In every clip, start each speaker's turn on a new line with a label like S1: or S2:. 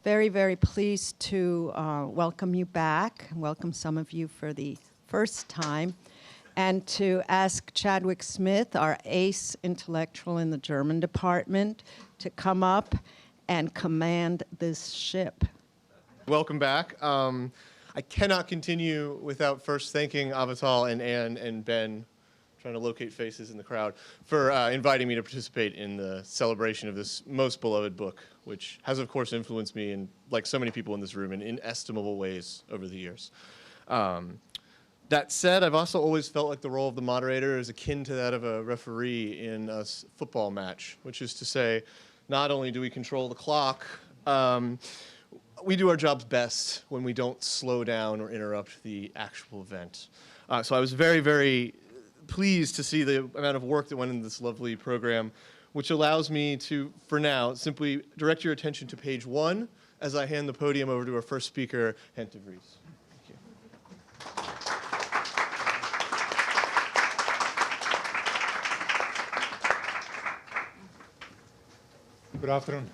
S1: very, very pleased to welcome you back, welcome some of you for the first time, and to ask Chadwick Smith, our ace intellectual in the German department, to come up and command this ship.
S2: Welcome back. I cannot continue without first thanking Avital and Anne and Ben, trying to locate faces in the crowd, for inviting me to participate in the celebration of this most beloved book, which has, of course, influenced me, and like so many people in this room, in inestimable ways over the years. That said, I've also always felt like the role of the moderator is akin to that of a referee in a football match, which is to say, not only do we control the clock, we do our jobs best when we don't slow down or interrupt the actual event. So I was very, very pleased to see the amount of work that went into this lovely program, which allows me to, for now, simply direct your attention to page 1 as I hand the podium over to our first speaker, Hent de Vries. Thank you.
S3: Good afternoon.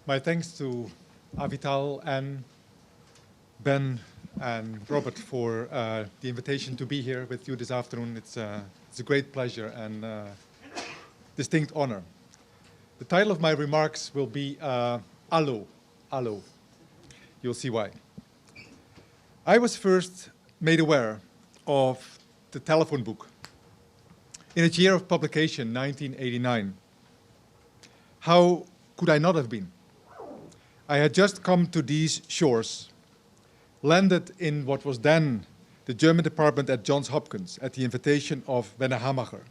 S3: My thanks to Avital and Ben and Robert for the invitation to be here with you this afternoon. It's a great pleasure and distinct honor. The title of my remarks will be Allo. Allo. You'll see why. I was first made aware of the telephone book in its year of publication, 1989. How could I not have been? I had just come to these shores, landed in what was then the German department at Johns Hopkins at the invitation of Werner Hamacher.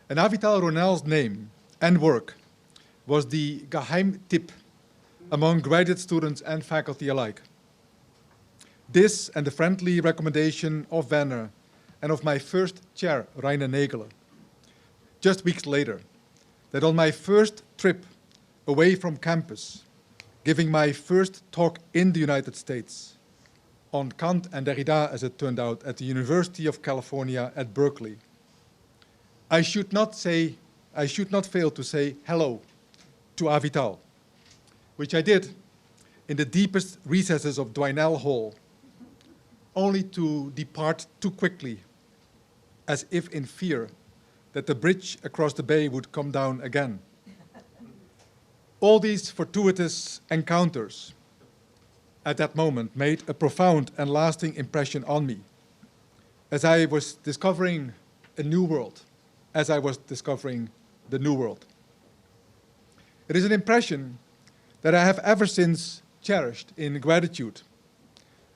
S3: And Avital Ronell's name and work was the Geheimtipp among graduate students and faculty alike. This and the friendly recommendation of Werner and of my first chair, Rainer Nägele, just weeks later, that on my first trip away from campus, giving my first talk in the United States on Kant and Derrida, as it turned out, at the University of California at Berkeley, I should not fail to say hello to Avital, which I did in the deepest recesses of Dwinell Hall, only to depart too quickly, as if in fear that the bridge across the bay would come down again. All these fortuitous encounters at that moment made a profound and lasting impression on me as I was discovering a new world, as I was discovering the new world. It is an impression that I have ever since cherished in gratitude,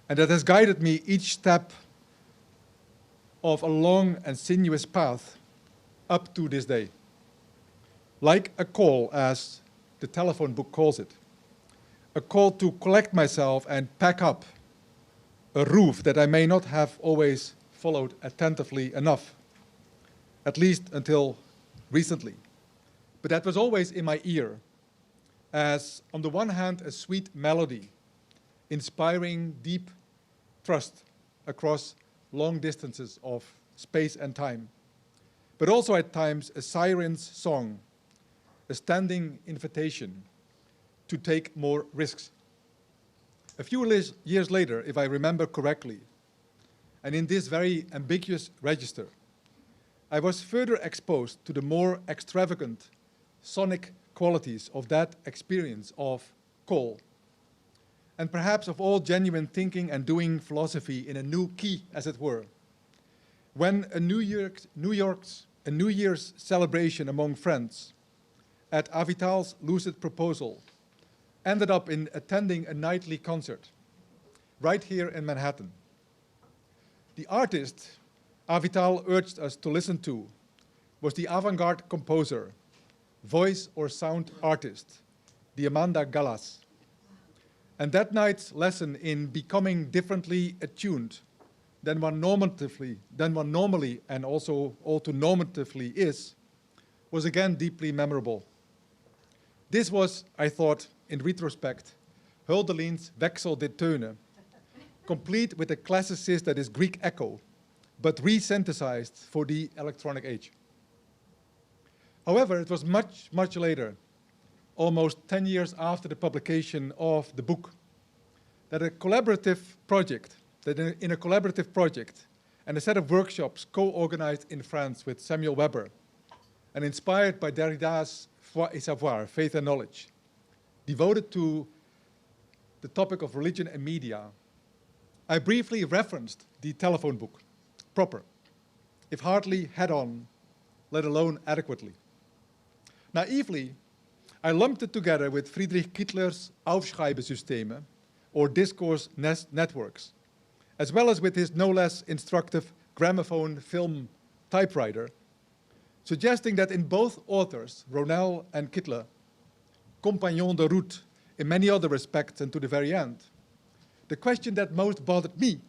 S3: and that has guided me each step of a long and sinuous path up to this day. Like a call, as the telephone book calls it, a call to collect myself and pack up a roof that I may not have always followed attentively enough, at least until recently. But that was always in my ear, as on the one hand, a sweet melody, inspiring deep trust across long distances of space and time, but also at times a siren's song, a standing invitation to take more risks. A few years later, if I remember correctly, and in this very ambiguous register, I was further exposed to the more extravagant sonic qualities of that experience of call, and perhaps of all genuine thinking and doing philosophy in a new key, as it were, when a New Year's celebration among friends at Avital's lucid proposal ended up in attending a nightly concert right here in Manhattan. The artist Avital urged us to listen to was the avant-garde composer, voice or sound artist, the Amanda Gallas. And that night's lesson in becoming differently attuned than one normally and also all too normatively is, was again deeply memorable. This was, I thought, in retrospect, Hölderlin's Wechsel der Töne, complete with a classicist that is Greek echo, but re-synthesized for the electronic age. However, it was much, much later almost 10 years after the publication of the book, that in a collaborative project and a set of workshops co-organized in France with Samuel Weber and inspired by Derrida's Foi et Savoir, Faith and Knowledge, devoted to the topic of religion and media, I briefly referenced the telephone book, proper, if hardly head-on, let alone adequately. Naively, I lumped it together with Friedrich Kittler's Aufschreibesysteme, or discourse networks, as well as with his no less instructive gramophone film typewriter, suggesting that in both authors, Ronell and Kittler, compagnons de route in many other respects and to the very end, the question that most bothered me,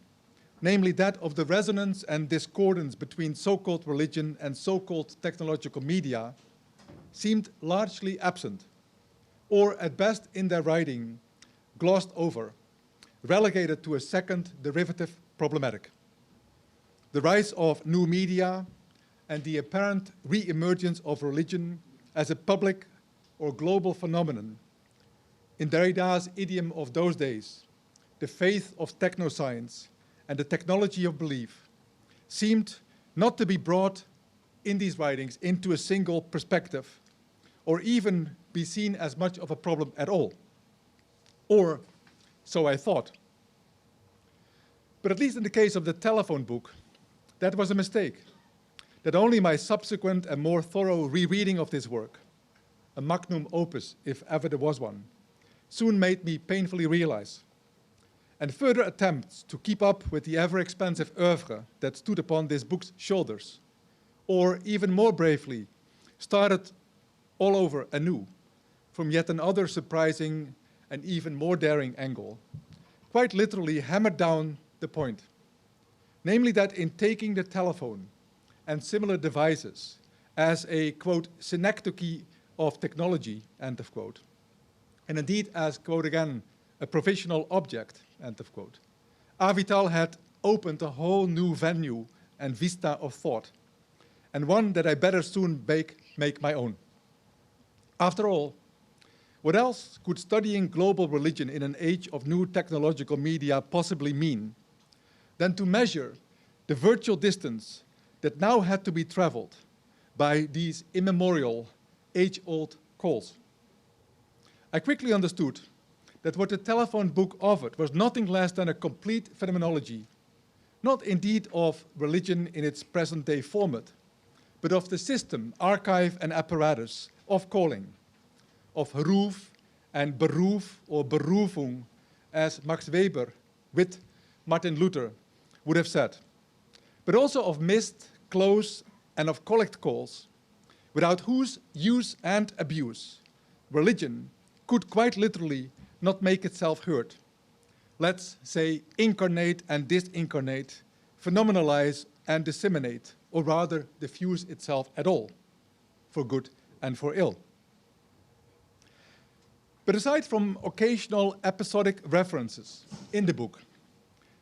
S3: namely that of the resonance and discordance between so-called religion and so-called technological media, seemed largely absent, or at best in their writing, glossed over, relegated to a second derivative problematic. The rise of new media and the apparent re-emergence of religion as a public or global phenomenon. In Derrida's idiom of those days, the faith of technoscience and the technology of belief seemed not to be brought in these writings into a single perspective, or even be seen as much of a problem at all. Or so I thought. But at least in the case of the telephone book, that was a mistake. That only my subsequent and more thorough rereading of this work, a magnum opus if ever there was one, soon made me painfully realize. And further attempts to keep up with the ever-expansive oeuvre that stood upon this book's shoulders, or even more bravely, started all over anew, from yet another surprising and even more daring angle, quite literally hammered down the point. Namely that in taking the telephone and similar devices as a, quote, synecdoche of technology, end of quote, and indeed as, quote again, a provisional object, end of quote, Avital had opened a whole new venue and vista of thought, and one that I better soon make my own. After all, what else could studying global religion in an age of new technological media possibly mean than to measure the virtual distance that now had to be traveled by these immemorial, age-old calls? I quickly understood that what the telephone book offered was nothing less than a complete phenomenology, not indeed of religion in its present-day format, but of the system, archive, and apparatus of calling, of Ruf and Beruf or Berufung, as Max Weber with Martin Luther would have said, but also of missed, close, and of collect calls, without whose use and abuse religion could quite literally not make itself heard. Let's say incarnate and disincarnate, phenomenalize and disseminate, or rather diffuse itself at all, for good and for ill. But aside from occasional episodic references in the book,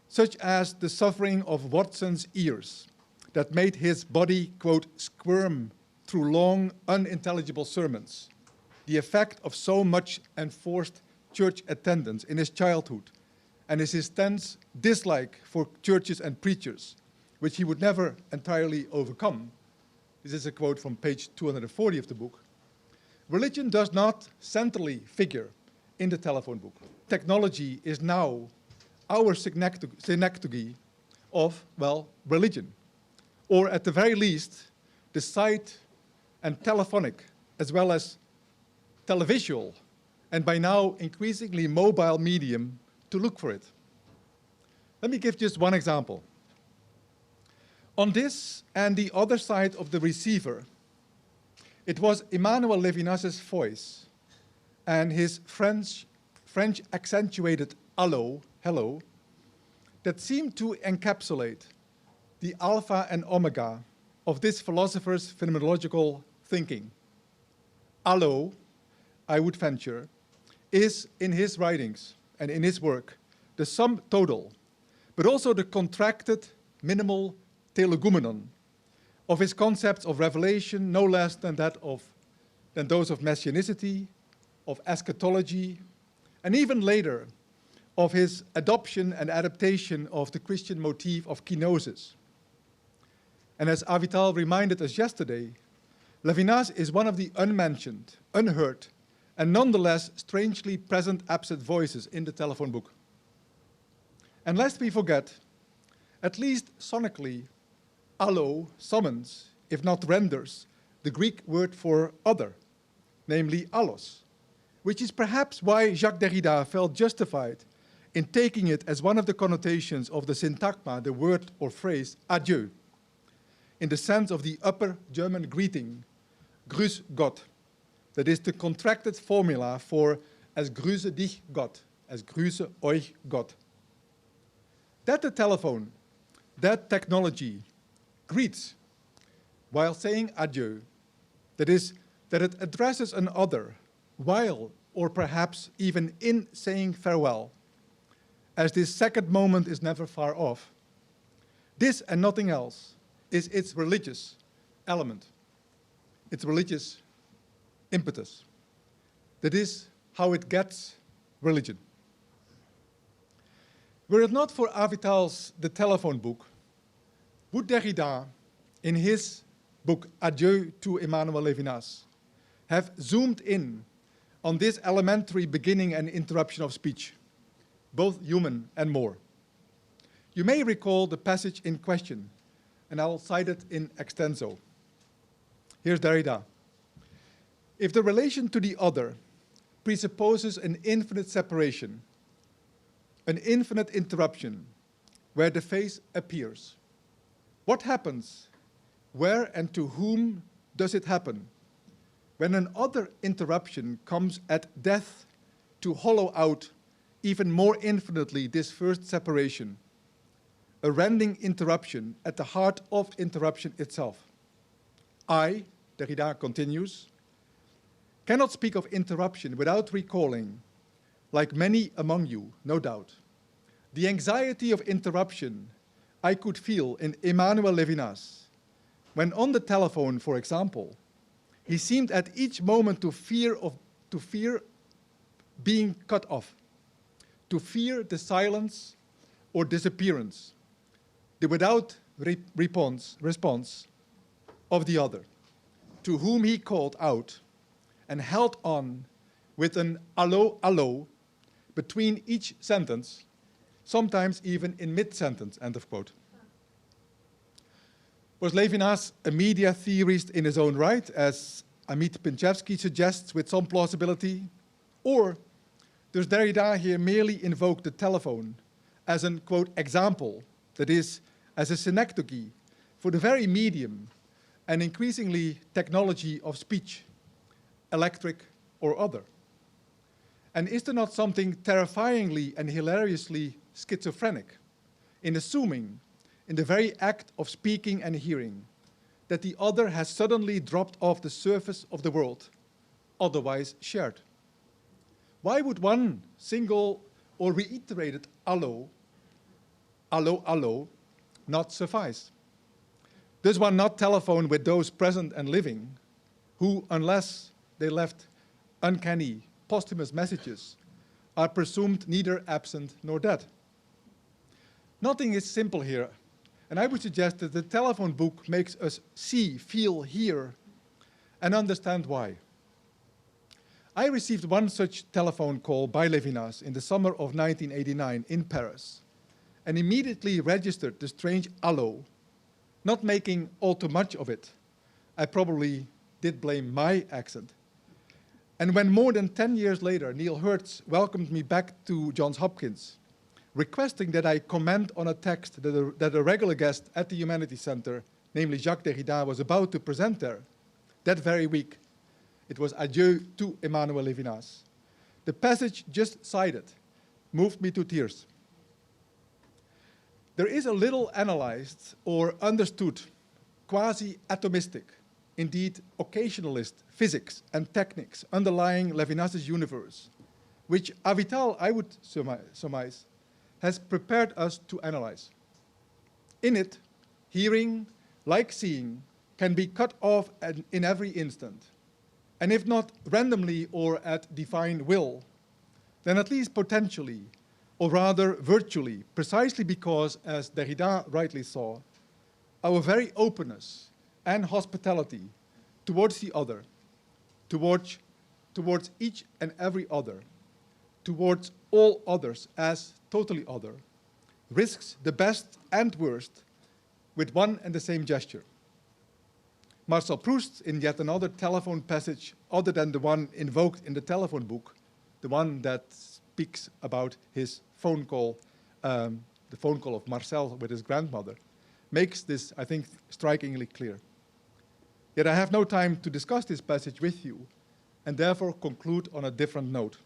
S3: such as the suffering of Watson's ears that made his body, quote, squirm through long, unintelligible sermons, the effect of so much enforced church attendance in his childhood, and his intense dislike for churches and preachers, which he would never entirely overcome. This is a quote from page 240 of the book. Religion does not centrally figure in the telephone book. Technology is now our synecdoche of, well, religion, or at the very least, the sight and telephonic, as well as televisual, and by now increasingly mobile medium to look for it. Let me give just one example. On this and the other side of the receiver, it was Emmanuel Levinas's voice and his French accentuated hello, that seemed to encapsulate the alpha and omega of this philosopher's phenomenological thinking. Allo, I would venture, is in his writings and in his work the sum total, but also the contracted minimal telegumenon of his concepts of revelation, no less than those of messianicity, of eschatology, and even later, of his adoption and adaptation of the Christian motif of kenosis. And as Avital reminded us yesterday, Levinas is one of the unmentioned, unheard, and nonetheless strangely present absent voices in the telephone book. And lest we forget, at least sonically, allo summons, if not renders, the Greek word for other, namely allos, which is perhaps why Jacques Derrida felt justified in taking it as one of the connotations of the syntagma, the word or phrase adieu, in the sense of the upper German greeting, Grüß Gott, that is the contracted formula for as grüße dich Gott, as grüße euch Gott. That the telephone, that technology greets while saying adieu, that is, that it addresses an other while or perhaps even in saying farewell, as this second moment is never far off. This and nothing else is its religious element, its religious impetus. That is how it gets religion. Were it not for Avital's The Telephone Book, would Derrida, in his book Adieu to Emmanuel Levinas, have zoomed in on this elementary beginning and interruption of speech, both human and more? You may recall the passage in question, and I'll cite it in extenso. Here's Derrida. If the relation to the other presupposes an infinite separation, an infinite interruption where the face appears, what happens? Where and to whom does it happen? When an other interruption comes at death to hollow out even more infinitely this first separation, a rending interruption at the heart of interruption itself. I, Derrida continues, cannot speak of interruption without recalling, like many among you, no doubt, the anxiety of interruption I could feel in Emmanuel Levinas, when on the telephone, for example, he seemed at each moment to fear being cut off, to fear the silence or disappearance, the without response of the other, to whom he called out and held on with an allo, allo between each sentence, sometimes even in mid-sentence, end of quote. Was Levinas a media theorist in his own right, as Amit Pinchevsky suggests with some plausibility? Or does Derrida here merely invoke the telephone as an, quote, example, that is, as a synecdoche for the very medium and increasingly technology of speech, electric or other? And is there not something terrifyingly and hilariously schizophrenic in assuming, in the very act of speaking and hearing, that the other has suddenly dropped off the surface of the world, otherwise shared? Why would one single or reiterated allo, allo, allo, not suffice? Does one not telephone with those present and living who, unless they left uncanny, posthumous messages, are presumed neither absent nor dead? Nothing is simple here, and I would suggest that the telephone book makes us see, feel, hear, and understand why. I received one such telephone call by Levinas in the summer of 1989 in Paris, and immediately registered the strange allo, not making all too much of it. I probably did blame my accent. And when more than 10 years later, Neil Hertz welcomed me back to Johns Hopkins, requesting that I comment on a text that a regular guest at the Humanities Center, namely Jacques Derrida, was about to present there, that very week, it was Adieu to Emmanuel Levinas. The passage just cited moved me to tears. There is a little analyzed or understood quasi-atomistic, indeed occasionalist physics and techniques underlying Levinas's universe, which Avital, I would surmise, has prepared us to analyze. In it, hearing, like seeing, can be cut off in every instant. And if not randomly or at defined will, then at least potentially, or rather virtually, precisely because, as Derrida rightly saw, our very openness and hospitality towards the other, towards each and every other, towards all others as totally other, risks the best and worst with one and the same gesture. Marcel Proust, in yet another telephone passage other than the one invoked in the telephone book, the one that speaks about his phone call, the phone call of Marcel with his grandmother, makes this, I think, strikingly clear. Yet I have no time to discuss this passage with you, and therefore conclude on a different note.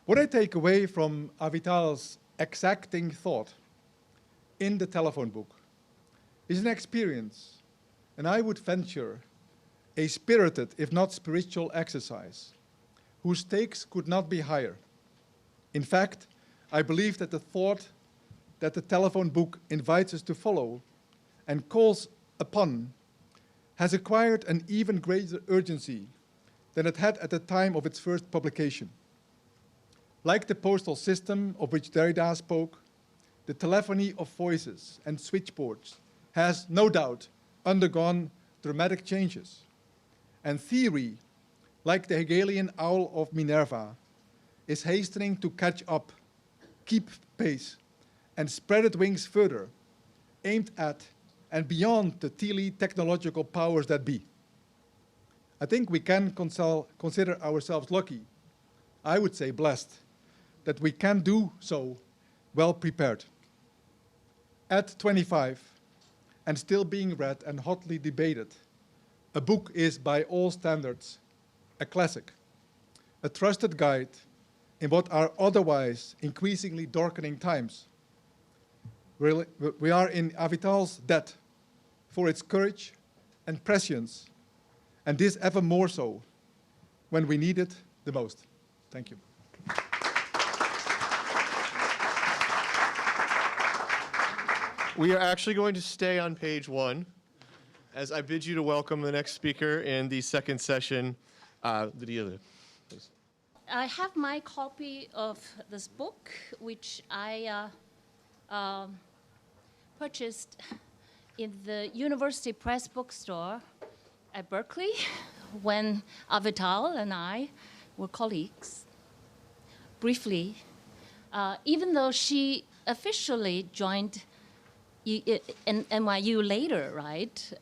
S3: What I take away from Avital's exacting thought in the telephone book is an experience, and I would venture a spirited, if not spiritual exercise, whose stakes could not be higher. In fact, I believe that the thought that the telephone book invites us to follow and calls upon has acquired an even greater urgency than it had at the time of its first publication. Like the postal system of which Derrida spoke, the telephony of voices and switchboards has no doubt undergone dramatic changes. And theory, like the Hegelian owl of Minerva, is hastening to catch up, keep pace, and spread its wings further, aimed at and beyond the technological powers that be. I think we can consider ourselves lucky, I would say blessed, that we can do so well prepared. At 25, and still being read and hotly debated, a book is, by all standards, a classic, a trusted guide in what are otherwise increasingly darkening times. We are in Avital's debt for its courage and prescience, and this ever more so when we need it the most. Thank you.
S2: We are actually going to stay on page 1 as I bid you to welcome the next speaker in the second session, Lydia, please.
S4: I have my copy of this book, which I purchased in the University Press bookstore at Berkeley when Avital and I were colleagues. Briefly, even though she officially joined in NYU later, right?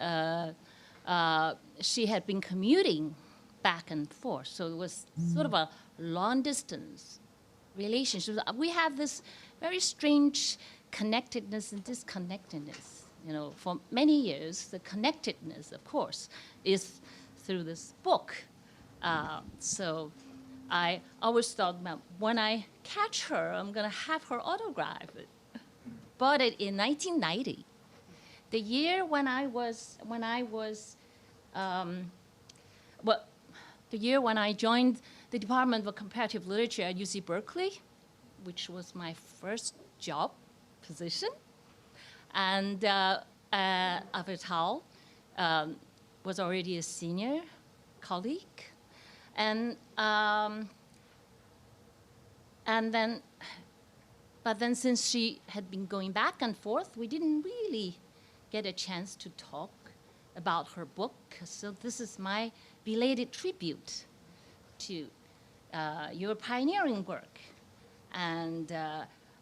S4: She had been commuting back and forth, so it was sort of a long-distance relationship. We have this very strange connectedness and disconnectedness. You know, for many years, the connectedness, of course, is through this book. So I always thought, when I catch her, I'm going to have her autograph it. Bought it in 1990, the year when I joined the Department of Comparative Literature at UC Berkeley, which was my first job position. And Avital was already a senior colleague. But then since she had been going back and forth, we didn't really get a chance to talk about her book. So this is my belated tribute to your pioneering work. And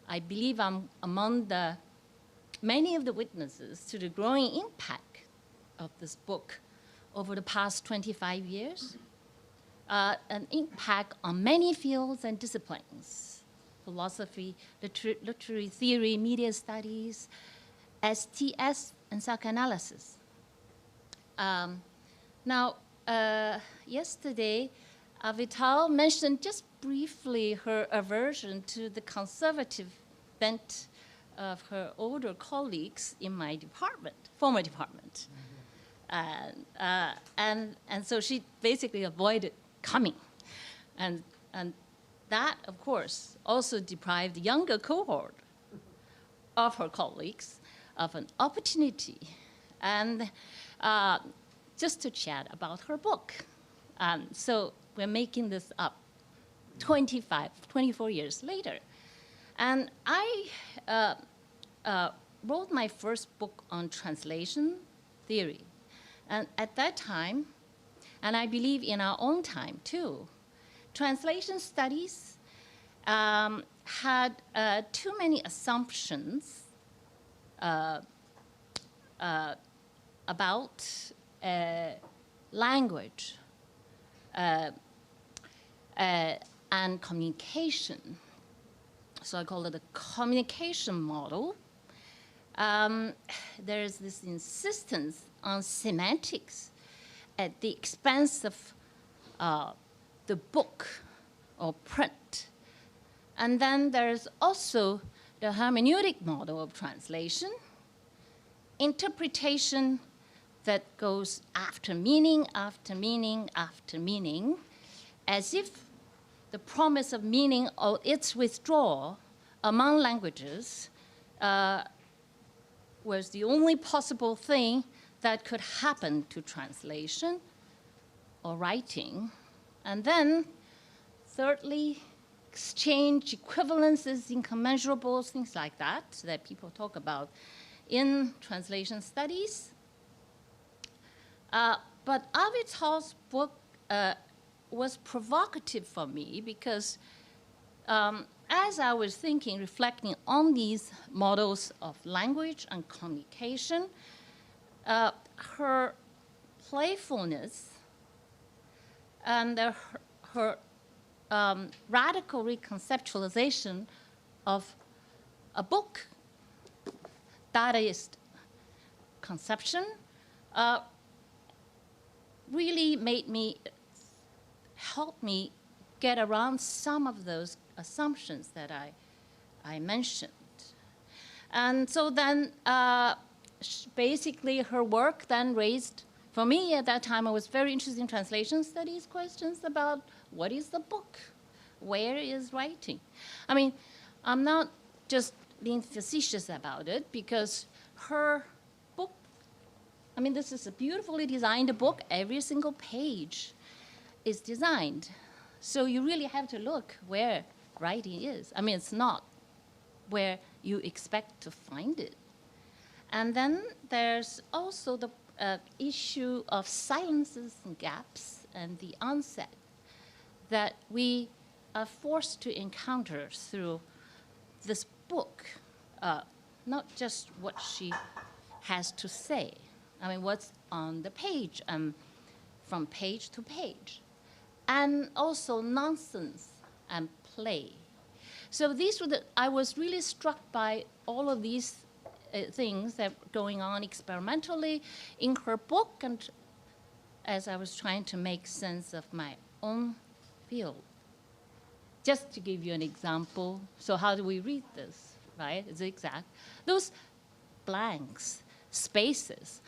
S4: I believe I'm among the many of the witnesses to the growing impact of this book over the past 25 years, an impact on many fields and disciplines: philosophy, literary theory, media studies, STS, and psychoanalysis. Yesterday, Avital mentioned just briefly her aversion to the conservative bent of her older colleagues in my department, former department. And so she basically avoided coming. And that, of course, also deprived the younger cohort of her colleagues of an opportunity and just to chat about her book. So we're making this up 24 years later. And I wrote my first book on translation theory. And at that time, and I believe in our own time too, translation studies had too many assumptions about language and communication. So I call it a communication model. There's this insistence on semantics at the expense of the book or print. And then there's also the hermeneutic model of translation, interpretation that goes after meaning, after meaning, after meaning, as if the promise of meaning or its withdrawal among languages was the only possible thing that could happen to translation or writing. And then, thirdly, exchange equivalences, incommensurables, things like that, that people talk about in translation studies. But Avital's book was provocative for me because as I was thinking, reflecting on these models of language and communication, her playfulness and her radical reconceptualization of a book, Dadaist conception, really helped me get around some of those assumptions that I mentioned. And so then basically her work then raised, for me at that time I was very interested in translation studies questions about what is the book? Where is writing? I mean, I'm not just being facetious about it because her book, I mean, this is a beautifully designed book. Every single page is designed. So you really have to look where writing is. I mean, it's not where you expect to find it. And then there's also the issue of silences and gaps and the onset that we are forced to encounter through this book, not just what she has to say. I mean, what's on the page, from page to page, and also nonsense and play. So these were I was really struck by all of these things that were going on experimentally in her book, and as I was trying to make sense of my own field. Just to give you an example, so how do we read this, right? It's exact. Those blanks, spaces,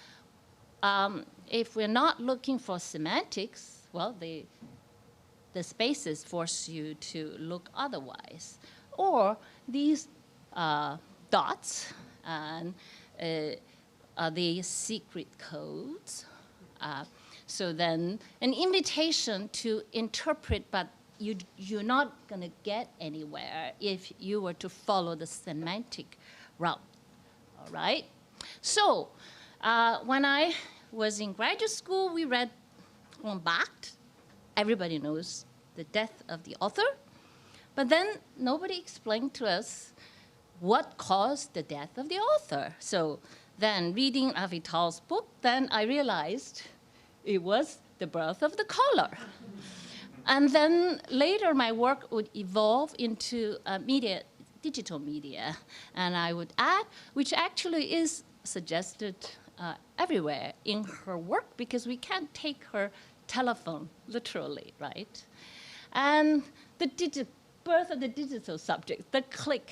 S4: if we're not looking for semantics, well, the spaces force you to look otherwise. Or these dots, and are they secret codes? So then an invitation to interpret, but you're not going to get anywhere if you were to follow the semantic route, all right? So when I was in graduate school, we read Pembroke. Everybody knows the death of the author. But then nobody explained to us what caused the death of the author. So then reading Avital's book, then I realized it was the birth of the color. And then later my work would evolve into digital media. And I would add, which actually is suggested everywhere in her work, because we can't take her telephone literally, right? And the birth of the digital subject, the click.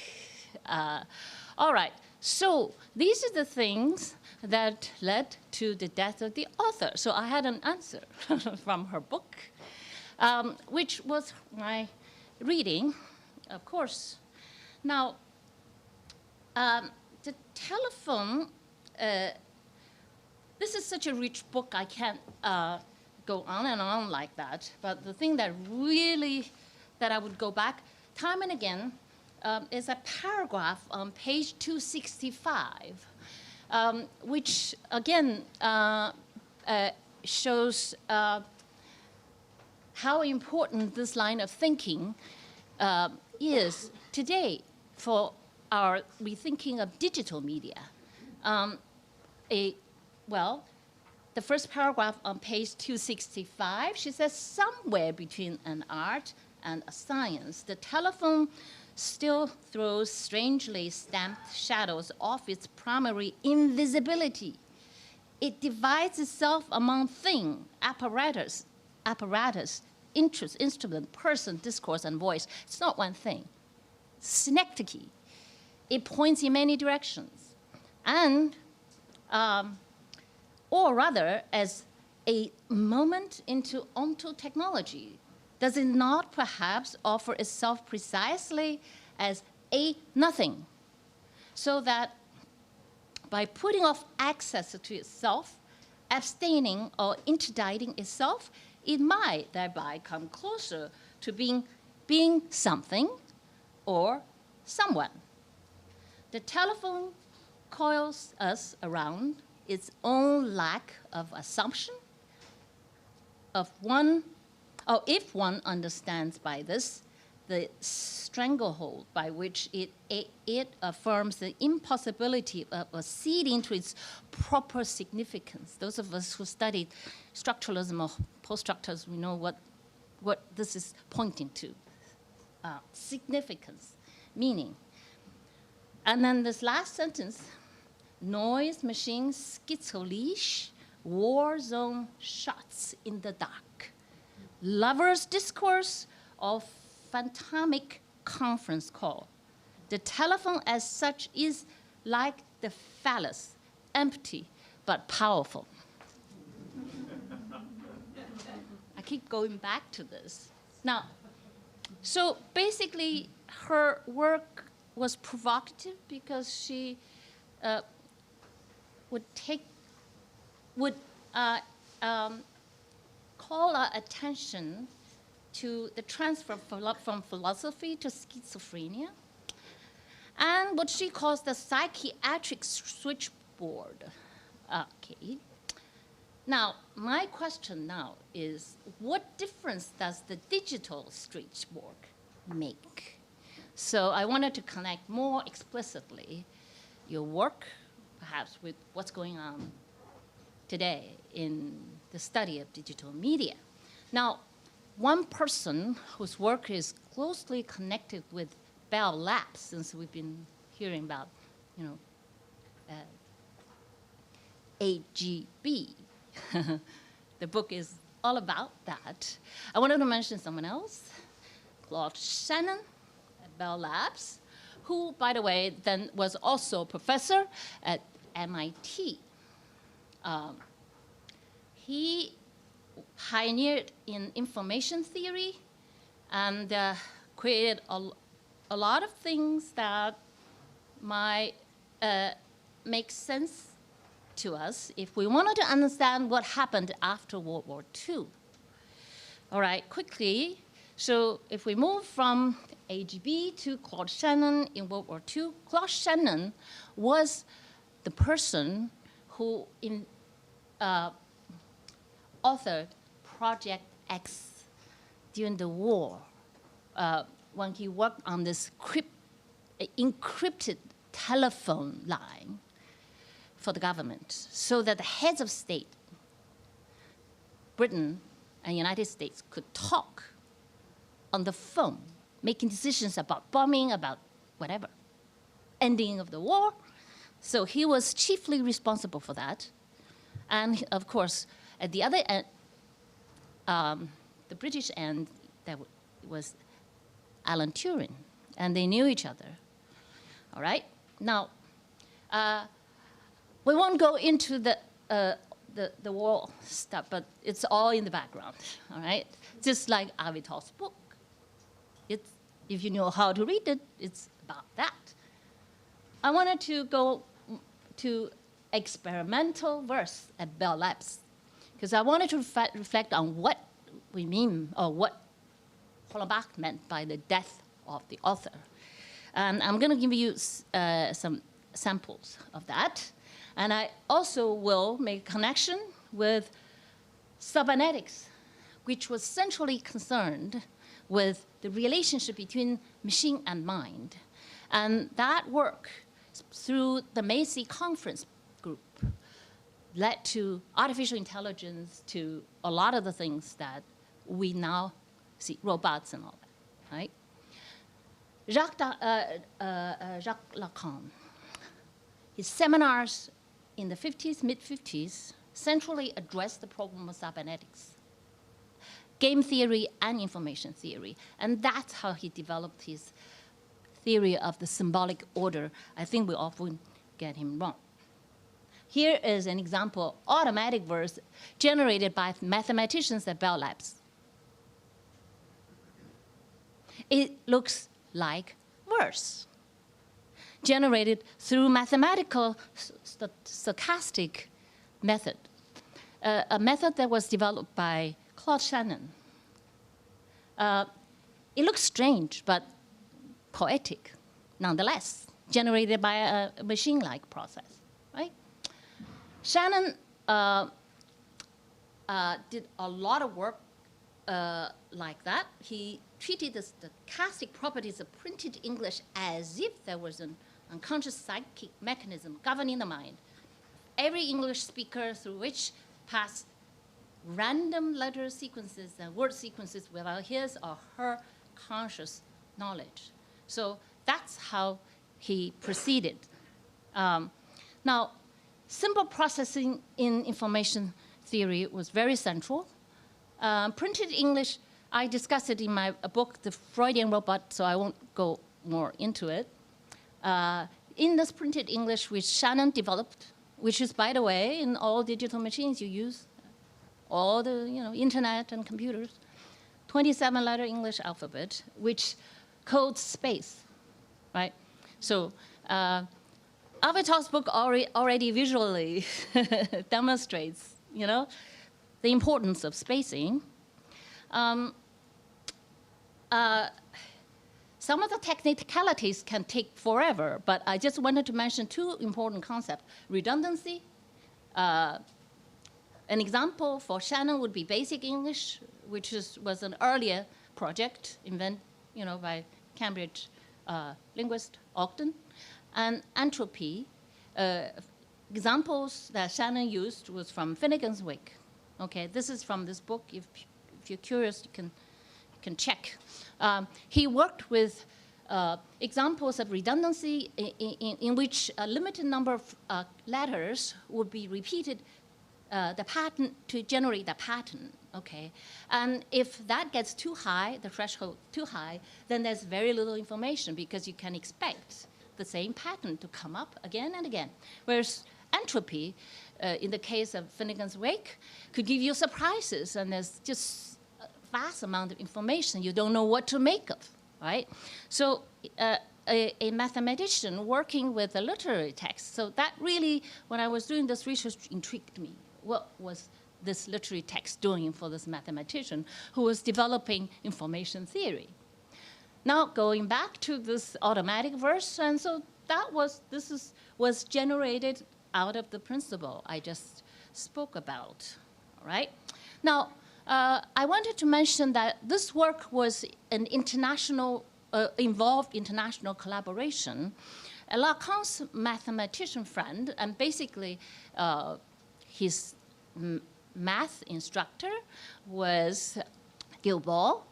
S4: All right, so these are the things that led to the death of the author. So I had an answer from her book, which was my reading, of course. Now, the telephone, this is such a rich book, I can't go on and on like that. But the thing that really, that I would go back time and again is a paragraph on page 265, which again shows how important this line of thinking is today for our rethinking of digital media. The first paragraph on page 265, she says, somewhere between an art and a science, the telephone still throws strangely stamped shadows off its primary invisibility. It divides itself among thing, apparatus, interest, instrument, person, discourse, and voice. It's not one thing. Synecdoche. It points in many directions. And, or rather, as a moment into ontotechnology, does it not perhaps offer itself precisely as a nothing? So that by putting off access to itself, abstaining or interdicting itself, it might thereby come closer to being something or someone. The telephone coils us around its own lack of assumption if one understands by this the stranglehold by which it affirms the impossibility of acceding to its proper significance. Those of us who studied structuralism or post-structuralism, we know what this is pointing to. Significance, meaning. And then this last sentence, noise machines, schizoleash, war zone shots in the dark. Lovers' discourse of phantomic conference call. The telephone as such is like the fallace, empty but powerful. I keep going back to this. Now, so basically her work was provocative because she would call our attention to the transfer from philosophy to schizophrenia, and what she calls the psychiatric switchboard. Okay. Now, my question now is, what difference does the digital switchboard make? So I wanted to connect more explicitly your work, perhaps, with what's going on today in the study of digital media. Now, one person whose work is closely connected with Bell Labs, since we've been hearing about, AGB. The book is all about that. I wanted to mention someone else, Claude Shannon at Bell Labs, who, by the way, then was also a professor at MIT. He pioneered in information theory and created a lot of things that might make sense to us if we wanted to understand what happened after World War II. All right, quickly. So if we move from AGB to Claude Shannon in World War II, Claude Shannon was the person who authored Project X during the war, when he worked on this encrypted telephone line for the government, so that the heads of state, Britain and United States, could talk on the phone, making decisions about bombing, about whatever, ending of the war. So he was chiefly responsible for that. And of course, at the other end, the British end, that was Alan Turing, and they knew each other. All right? Now, we won't go into the war stuff, but it's all in the background, all right? Just like Avital's book. If you know how to read it, it's about that. I wanted to go to experimental verse at Bell Labs, because I wanted to reflect on what we mean, or what Hollenbach meant by the death of the author. And I'm going to give you some samples of that. And I also will make a connection with cybernetics, which was centrally concerned with the relationship between machine and mind. And that work, through the Macy Conference group, led to artificial intelligence, to a lot of the things that we now see, robots and all that, right? Jacques Lacan, his seminars in the 50s, mid-50s, centrally addressed the problem of cybernetics, game theory and information theory. And that's how he developed his theory of the symbolic order. I think we often get him wrong. Here is an example, automatic verse generated by mathematicians at Bell Labs. It looks like verse, generated through mathematical stochastic method, a method that was developed by Claude Shannon. It looks strange, but poetic, nonetheless, generated by a machine-like process, right? Shannon did a lot of work like that. He treated the stochastic properties of printed English as if there was an unconscious psychic mechanism governing the mind. Every English speaker through which passed random letter sequences and word sequences without his or her conscious knowledge. So that's how he proceeded. Now, simple processing in information theory was very central. Printed English, I discussed it in my book, The Freudian Robot, so I won't go more into it. In this printed English, which Shannon developed, which is, by the way, in all digital machines you use, all the internet and computers, 27-letter English alphabet, which codes space, right? So Avital's book already visually demonstrates, the importance of spacing. Some of the technicalities can take forever, but I just wanted to mention two important concepts. Redundancy. An example for Shannon would be Basic English, which was an earlier project invented by Cambridge linguist Ogden. And entropy. Examples that Shannon used was from Finnegan's Wake. Okay, this is from this book. If you're curious, you can check. He worked with examples of redundancy in which a limited number of letters would be repeated the pattern to generate the pattern. Okay, and if that gets too high, the threshold too high, then there's very little information because you can expect the same pattern to come up again and again. Whereas entropy, in the case of Finnegan's Wake, could give you surprises, and there's just a vast amount of information you don't know what to make of, right? So a mathematician working with a literary text, so that really, when I was doing this research, intrigued me. What was this literary text doing for this mathematician who was developing information theory? Now, going back to this automatic verse, and so this was generated out of the principle I just spoke about, all right? Now, I wanted to mention that this work was an international, involved international collaboration. Lacan's mathematician friend, and basically his math instructor was Gilbert,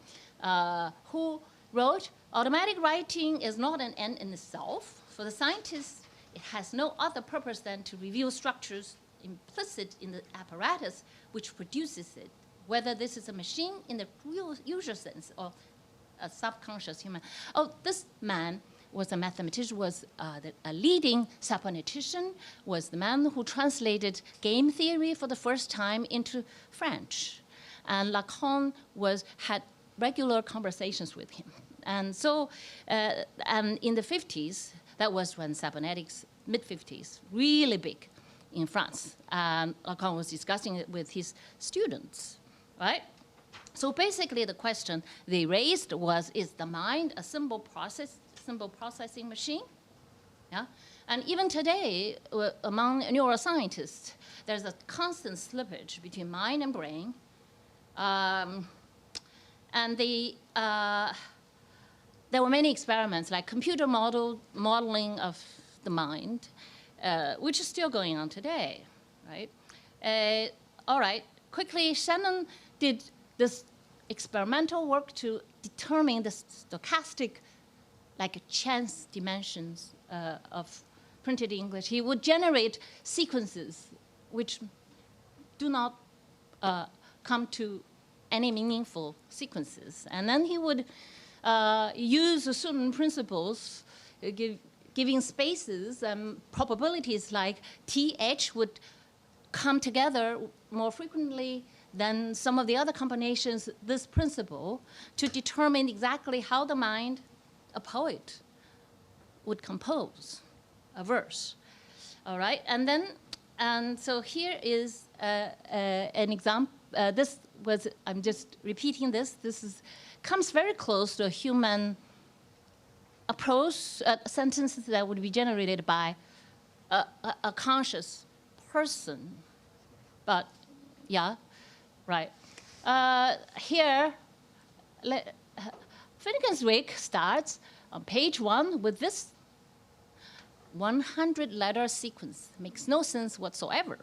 S4: who wrote, "Automatic writing is not an end in itself. For the scientist, it has no other purpose than to reveal structures implicit in the apparatus which produces it, whether this is a machine in the real usual sense or a subconscious human." Oh, this man was a mathematician, was a leading cybernetician, was the man who translated game theory for the first time into French. And Lacan had regular conversations with him. And so and in the 50s, that was when cybernetics, mid-50s, really big, in France. And Lacan was discussing it with his students, right? So basically the question they raised was, is the mind a symbol processing machine? Yeah? And even today, among neuroscientists, there's a constant slippage between mind and brain. And there were many experiments, like computer modeling of the mind, which is still going on today, right? All right, quickly, Shannon did this experimental work to determine the stochastic, like chance dimensions of printed English. He would generate sequences which do not come to any meaningful sequences. And then he would use certain principles, giving spaces and probabilities like TH would come together more frequently than some of the other combinations, this principle, to determine exactly how the mind, a poet, would compose a verse. All right, and so here is an example. This was, I'm just repeating this. Comes very close to a human approach, sentences that would be generated by a conscious person. But yeah, right. Here, Finnegan's Wake starts on page 1 with this 100-letter sequence. Makes no sense whatsoever.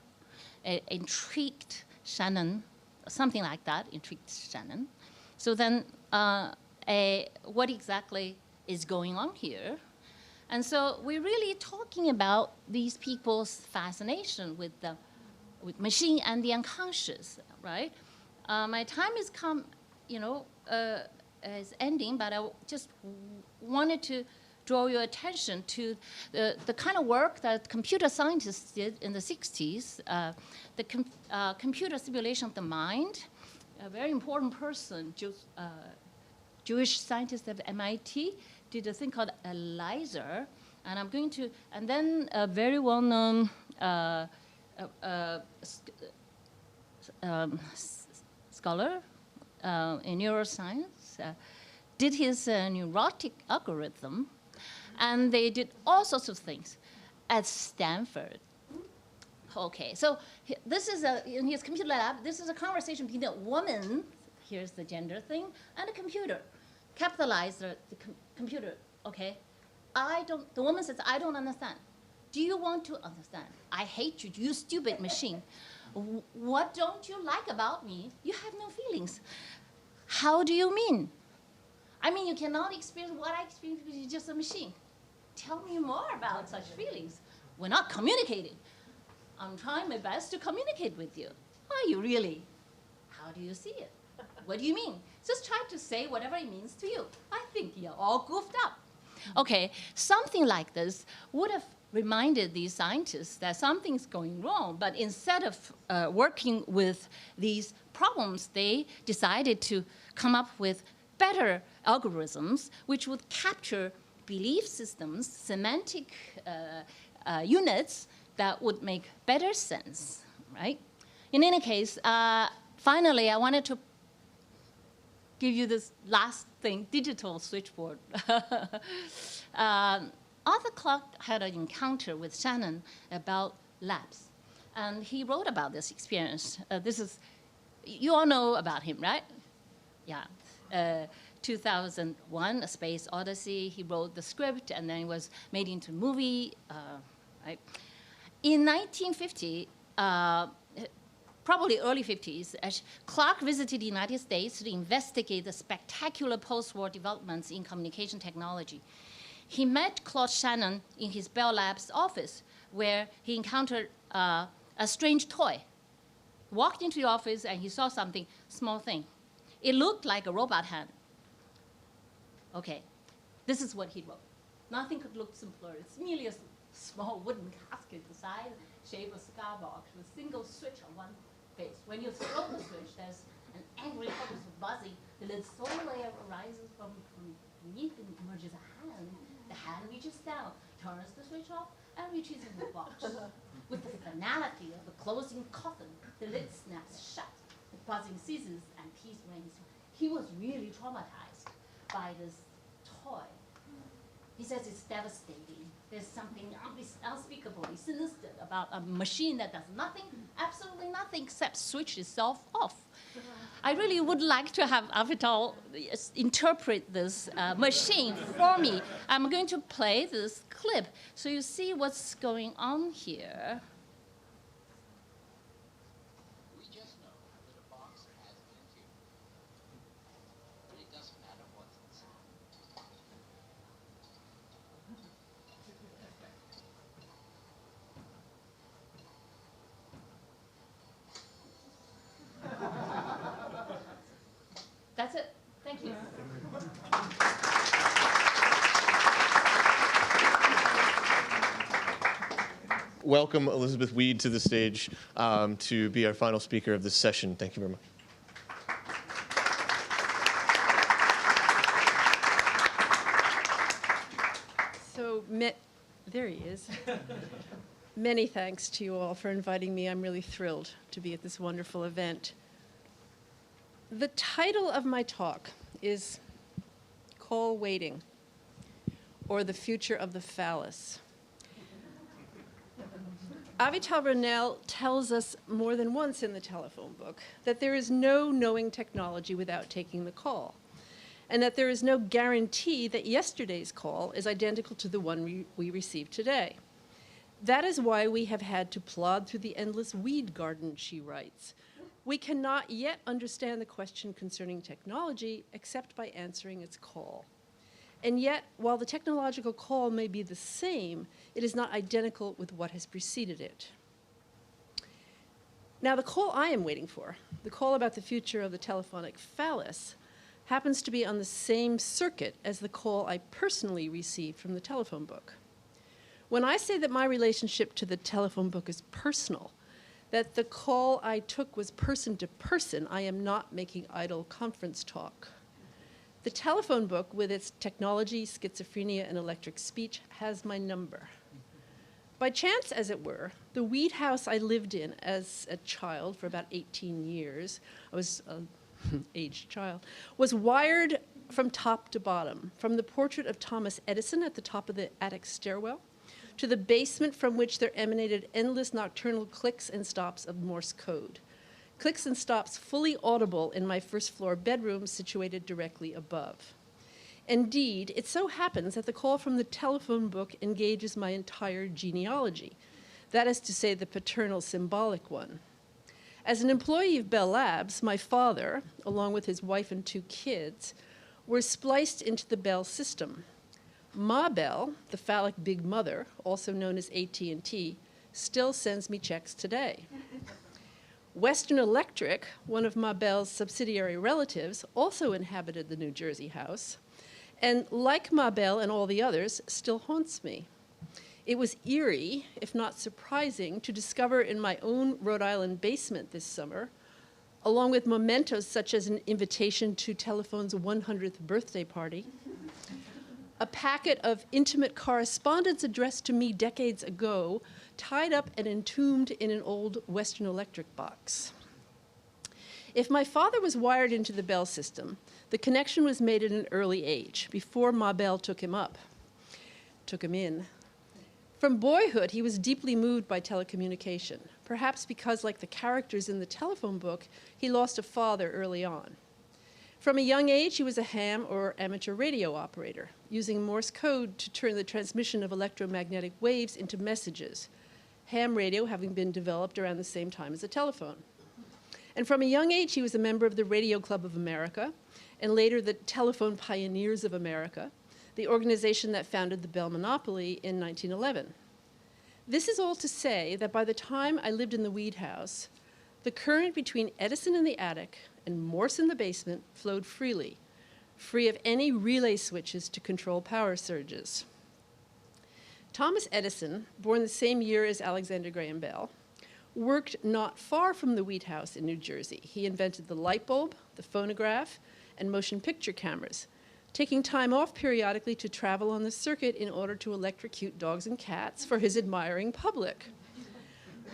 S4: It intrigued Shannon, something like that, intrigued Shannon. So then, what exactly is going on here? And so we're really talking about these people's fascination with machine and the unconscious, right? My time has come, is ending, but I just wanted to draw your attention to the kind of work that computer scientists did in the 60s, the computer simulation of the mind. A very important person, Jewish scientist at MIT, did a thing called ELIZA, and I'm going to, and then a very well-known scholar in neuroscience did his neurotic algorithm, and they did all sorts of things at Stanford. Okay, so this is in his computer lab, this is a conversation between a woman, here's the gender thing, and a computer. Capitalize the computer, okay? The woman says, I don't understand. Do you want to understand? I hate you, you stupid machine. What don't you like about me? You have no feelings. How do you mean? I mean, you cannot experience what I experience because you're just a machine. Tell me more about such feelings. We're not communicating. I'm trying my best to communicate with you. Are you really? How do you see it? What do you mean? Just try to say whatever it means to you. I think you're all goofed up. Okay, something like this would have reminded these scientists that something's going wrong, but instead of working with these problems, they decided to come up with better algorithms which would capture belief systems, semantic units that would make better sense, right? In any case, finally, I wanted to give you this last thing, digital switchboard. Arthur Clarke had an encounter with Shannon about labs, and he wrote about this experience. You all know about him, right? Yeah. 2001, A Space Odyssey, he wrote the script, and then it was made into a movie, right? In 1950, probably early 50s, Clarke visited the United States to investigate the spectacular post-war developments in communication technology. He met Claude Shannon in his Bell Labs office, where he encountered a strange toy. Walked into the office and he saw something, small thing. It looked like a robot hand. Okay, this is what he wrote. Nothing could look simpler. It's merely a small wooden casket the size, shape of a cigar box with a single switch on one face. When you throw the switch, there's an angry focus of buzzing. The lid solar layer arises from beneath and emerges a hand. The hand reaches down, turns the switch off, and reaches in the box. With the finality of a closing coffin, the lid snaps shut, the buzzing ceases, and peace reigns. He was really traumatized by this toy. He says it's devastating. There's something unspeakably sinister about a machine that does nothing, absolutely nothing, except switch itself off. I really would like to have Avital interpret this machine for me. I'm going to play this clip so you see what's going on here.
S5: We just know that a box has an interior, but it doesn't matter what's inside.
S4: That's it. Thank you.
S2: Welcome Elizabeth Weed to the stage to be our final speaker of this session. Thank you very much.
S1: So, there he is. Many thanks to you all for inviting me. I'm really thrilled to be at this wonderful event. The title of my talk is Call Waiting, or The Future of the Fallace. Avital Ronell tells us more than once in the telephone book that there is no knowing technology without taking the call, and that there is no guarantee that yesterday's call is identical to the one we received today. That is why we have had to plod through the endless weed garden, she writes. We cannot yet understand the question concerning technology except by answering its call. And yet, while the technological call may be the same, it is not identical with what has preceded it. Now, the call I am waiting for, the call about the future of the telephonic phallus, happens to be on the same circuit as the call I personally received from the telephone book. When I say that my relationship to the telephone book is personal, that the call I took was person to person, I am not making idle conference talk. The telephone book, with its technology, schizophrenia, and electric speech, has my number. By chance, as it were, the weed house I lived in as a child for about 18 years, I was an aged child, was wired from top to bottom, from the portrait of Thomas Edison at the top of the attic stairwell, to the basement from which there emanated endless nocturnal clicks and stops of Morse code. Clicks and stops fully audible in my first-floor bedroom situated directly above. Indeed, it so happens that the call from the telephone book engages my entire genealogy, that is to say, the paternal symbolic one. As an employee of Bell Labs, my father, along with his wife and 2 kids, were spliced into the Bell system. Ma Bell, the phallic big mother, also known as AT&T, still sends me checks today. Western Electric, one of Ma Bell's subsidiary relatives, also inhabited the New Jersey house, and like Ma Bell and all the others, still haunts me. It was eerie, if not surprising, to discover in my own Rhode Island basement this summer, along with mementos such as an invitation to Telephone's 100th birthday party, a packet of intimate correspondence addressed to me decades ago, tied up and entombed in an old Western Electric box. If my father was wired into the Bell system, the connection was made at an early age, before Ma Bell took him in. From boyhood, he was deeply moved by telecommunication, perhaps because, like the characters in the telephone book, he lost a father early on. From a young age, he was a ham or amateur radio operator, using Morse code to turn the transmission of electromagnetic waves into messages, ham radio having been developed around the same time as the telephone. And from a young age, he was a member of the Radio Club of America, and later the Telephone Pioneers of America, the organization that founded the Bell monopoly in 1911. This is all to say that by the time I lived in the weed house, the current between Edison in the attic and Morse in the basement flowed freely, free of any relay switches to control power surges. Thomas Edison, born the same year as Alexander Graham Bell, worked not far from the weed house in New Jersey. He invented the light bulb, the phonograph, and motion picture cameras, taking time off periodically to travel on the circuit in order to electrocute dogs and cats for his admiring public.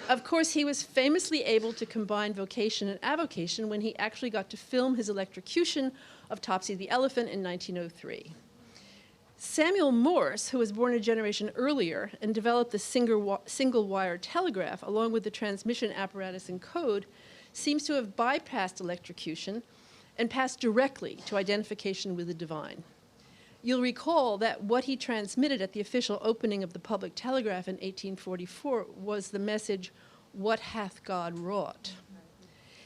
S6: Of course, he was famously able to combine vocation and avocation when he actually got to film his electrocution of Topsy the elephant in 1903. Samuel Morse, who was born a generation earlier and developed the single-wire telegraph along with the transmission apparatus and code, seems to have bypassed electrocution and passed directly to identification with the divine. You'll recall that what he transmitted at the official opening of the public telegraph in 1844 was the message, "What hath God wrought?"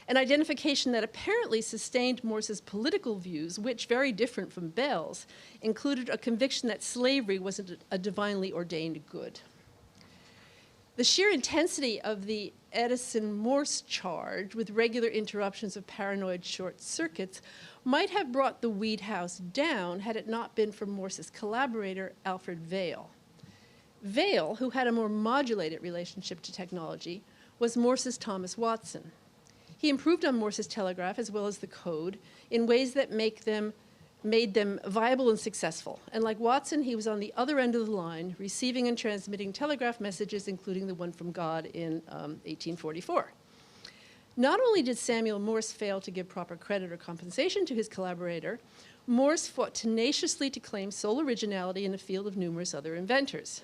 S6: An identification that apparently sustained Morse's political views, which, very different from Bell's, included a conviction that slavery wasn't a divinely ordained good. The sheer intensity of the Edison-Morse charge, with regular interruptions of paranoid short circuits, might have brought the Weed House down had it not been for Morse's collaborator, Alfred Vail. Vail, who had a more modulated relationship to technology, was Morse's Thomas Watson. He improved on Morse's telegraph as well as the code in ways that made them viable and successful. And like Watson, he was on the other end of the line, receiving and transmitting telegraph messages, including the one from God in 1844. Not only did Samuel Morse fail to give proper credit or compensation to his collaborator, Morse fought tenaciously to claim sole originality in the field of numerous other inventors.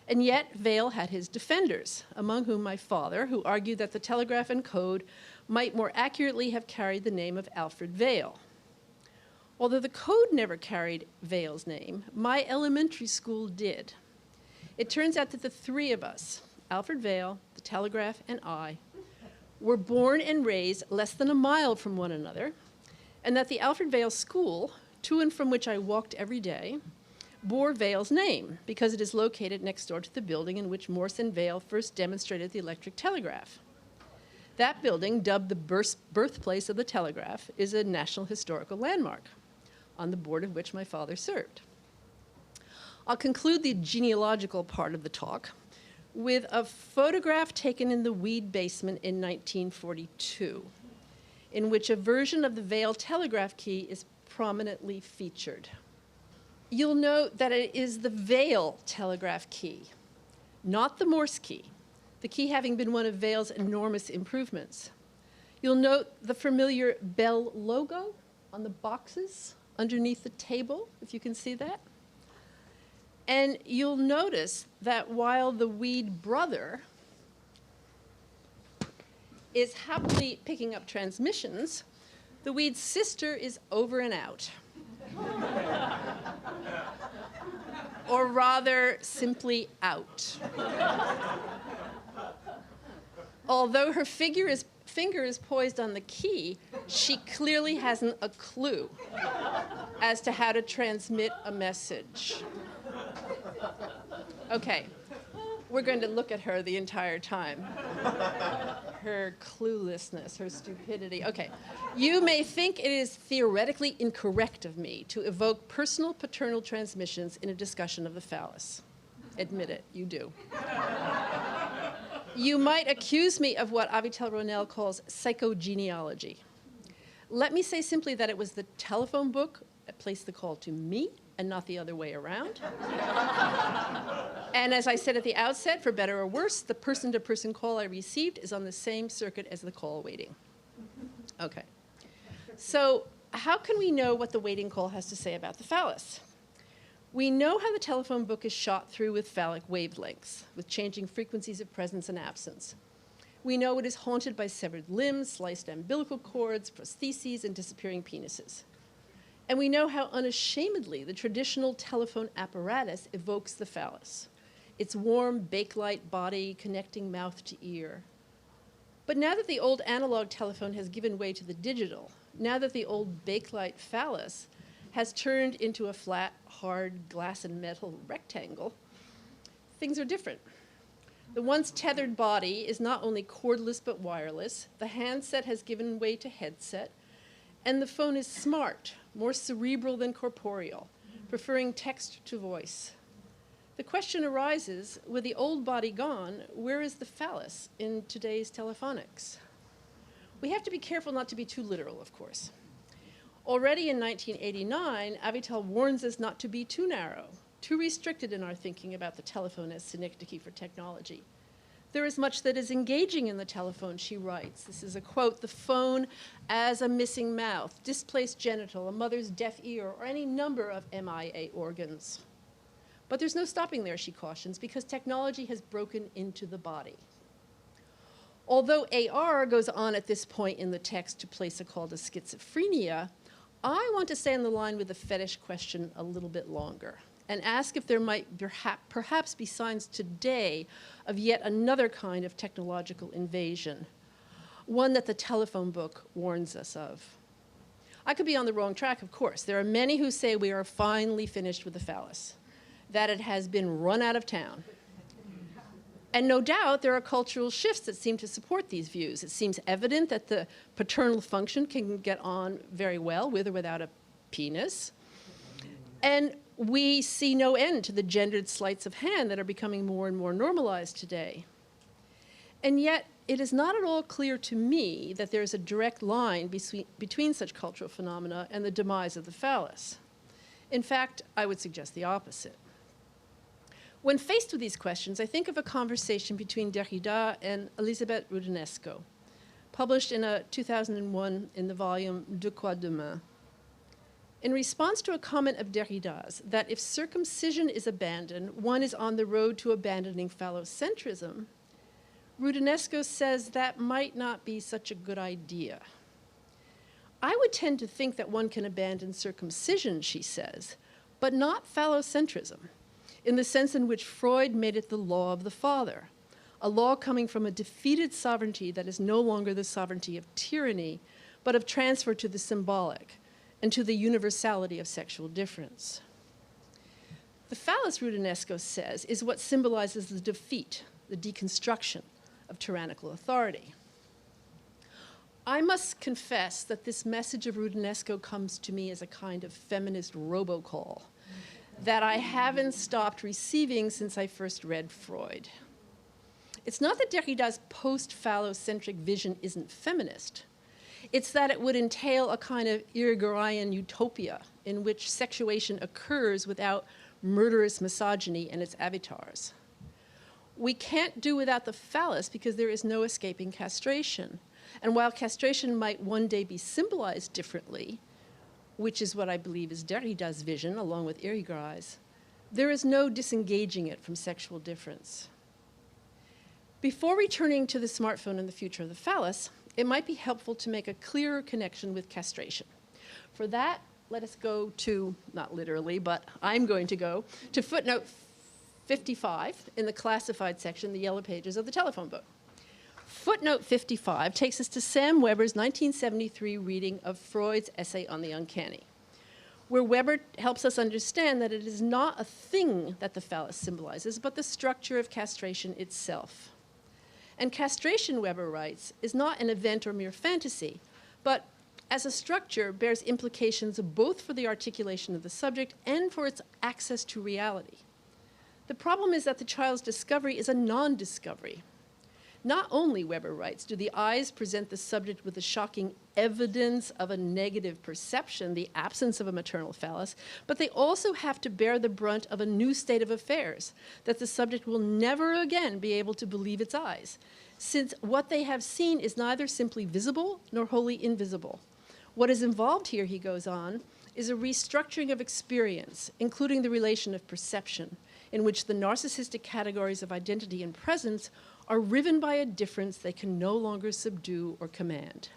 S6: And yet, Vail had his defenders, among whom my father, who argued that the telegraph and code might more accurately have carried the name of Alfred Vail. Although the code never carried Vail's name, my elementary school did. It turns out that the three of us, Alfred Vail, the telegraph, and I, were born and raised less than a mile from one another, and that the Alfred Vail School, to and from which I walked every day, bore Vail's name because it is located next door to the building in which Morse and Vail first demonstrated the electric telegraph. That building, dubbed the birthplace of the telegraph, is a National Historical Landmark, on the board of which my father served. I'll conclude the genealogical part of the talk with a photograph taken in the Weed basement in 1942, in which a version of the Vail telegraph key is prominently featured. You'll note that it is the Vail telegraph key, not the Morse key, the key having been one of Vail's enormous improvements. You'll note the familiar Bell logo on the boxes underneath the table, if you can see that. And you'll notice that while the Weed brother is happily picking up transmissions, the Weed sister is over and out. Or rather, simply out. Although her finger is poised on the key, she clearly hasn't a clue as to how to transmit a message. Okay, we're going to look at her the entire time. Her cluelessness, her stupidity. Okay, you may think it is theoretically incorrect of me to evoke personal paternal transmissions in a discussion of the phallus. Admit it, you do. You might accuse me of what Avital Ronell calls psychogenealogy. Let me say simply that it was the telephone book that placed the call to me and not the other way around. And as I said at the outset, for better or worse, the person-to-person call I received is on the same circuit as the call waiting. Okay. So how can we know what the waiting call has to say about the phallus? We know how the telephone book is shot through with phallic wavelengths, with changing frequencies of presence and absence. We know it is haunted by severed limbs, sliced umbilical cords, prostheses, and disappearing penises. And we know how unashamedly the traditional telephone apparatus evokes the phallus, its warm, bakelite body connecting mouth to ear. But now that the old analog telephone has given way to the digital, now that the old bakelite phallus has turned into a flat, hard glass and metal rectangle, things are different. The once tethered body is not only cordless but wireless, the handset has given way to headset, and the phone is smart, more cerebral than corporeal, preferring text to voice. The question arises, with the old body gone, where is the phallus in today's telephonics? We have to be careful not to be too literal, of course. Already in 1989, Avital warns us not to be too narrow, too restricted in our thinking about the telephone as synecdoche for technology. There is much that is engaging in the telephone, she writes. This is a quote: "The phone as a missing mouth, displaced genital, a mother's deaf ear, or any number of MIA organs." But there's no stopping there, she cautions, because technology has broken into the body. Although AR goes on at this point in the text to place a call to schizophrenia, I want to stay on the line with the fetish question a little bit longer and ask if there might perhaps be signs today of yet another kind of technological invasion, one that the telephone book warns us of. I could be on the wrong track, of course. There are many who say we are finally finished with the phallus, that it has been run out of town. And no doubt there are cultural shifts that seem to support these views. It seems evident that the paternal function can get on very well with or without a penis. And we see no end to the gendered sleights of hand that are becoming more and more normalized today. And yet, it is not at all clear to me that there is a direct line between such cultural phenomena and the demise of the phallus. In fact, I would suggest the opposite. When faced with these questions, I think of a conversation between Derrida and Elisabeth Roudinesco, published in 2001 in the volume De quoi demain. In response to a comment of Derrida's that if circumcision is abandoned, one is on the road to abandoning phallocentrism, Roudinesco says that might not be such a good idea. I would tend to think that one can abandon circumcision, she says, but not phallocentrism, in the sense in which Freud made it the law of the father, a law coming from a defeated sovereignty that is no longer the sovereignty of tyranny, but of transfer to the symbolic and to the universality of sexual difference. The phallus, Roudinesco says, is what symbolizes the defeat, the deconstruction of tyrannical authority. I must confess that this message of Roudinesco comes to me as a kind of feminist robocall that I haven't stopped receiving since I first read Freud. It's not that Derrida's post-phallocentric vision isn't feminist. It's that it would entail a kind of Irigaroyan utopia in which sexuation occurs without murderous misogyny and its avatars. We can't do without the phallus because there is no escaping castration. And while castration might one day be symbolized differently, which is what I believe is Derrida's vision, along with Irigaray's, there is no disengaging it from sexual difference. Before returning to the smartphone and the future of the phallus, it might be helpful to make a clearer connection with castration. For that, let us go to, not literally, but I'm going to go to footnote 55 in the classified section, the yellow pages of the telephone book. Footnote 55 takes us to Sam Weber's 1973 reading of Freud's essay on the uncanny, where Weber helps us understand that it is not a thing that the phallus symbolizes, but the structure of castration itself. And castration, Weber writes, is not an event or mere fantasy, but as a structure bears implications both for the articulation of the subject and for its access to reality. The problem is that the child's discovery is a non-discovery. Not only, Weber writes, do the eyes present the subject with the shocking evidence of a negative perception, the absence of a maternal phallus, but they also have to bear the brunt of a new state of affairs, that the subject will never again be able to believe its eyes, since what they have seen is neither simply visible nor wholly invisible. What is involved here, he goes on, is a restructuring of experience, including the relation of perception, in which the narcissistic categories of identity and presence are riven by a difference they can no longer subdue or command.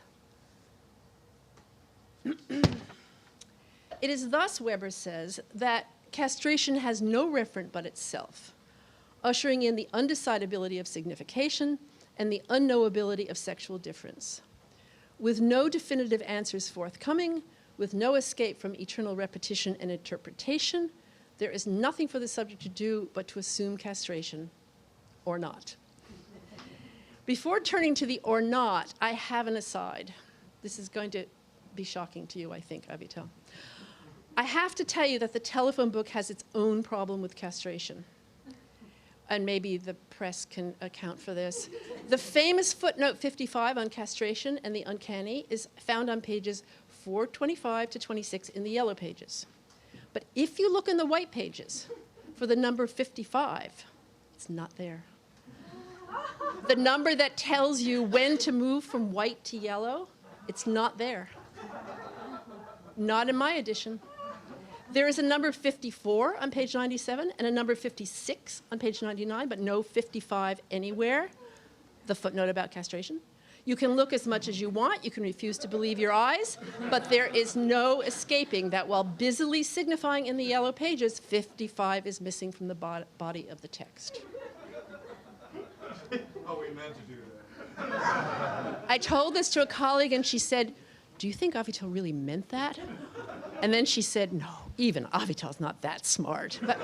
S6: It is thus, Weber says, that castration has no referent but itself, ushering in the undecidability of signification and the unknowability of sexual difference. With no definitive answers forthcoming, with no escape from eternal repetition and interpretation, there is nothing for the subject to do but to assume castration or not. Before turning to the or not, I have an aside. This is going to be shocking to you, I think, Avital. I have to tell you that the telephone book has its own problem with castration. And maybe the press can account for this. The famous footnote 55 on castration and the uncanny is found on pages 425 to 26 in the yellow pages. But if you look in the white pages for the number 55, it's not there. The number that tells you when to move from white to yellow, it's not there. Not in my edition. There is a number 54 on page 97 and a number 56 on page 99, but no 55 anywhere. The footnote about castration. You can look as much as you want, you can refuse to believe your eyes, but there is no escaping that while busily signifying in the yellow pages, 55 is missing from the body of the text.
S3: Oh, we meant to do that.
S6: I told this to a colleague and she said, "Do you think Avital really meant that?" And then she said, "No, even Avital's not that smart." But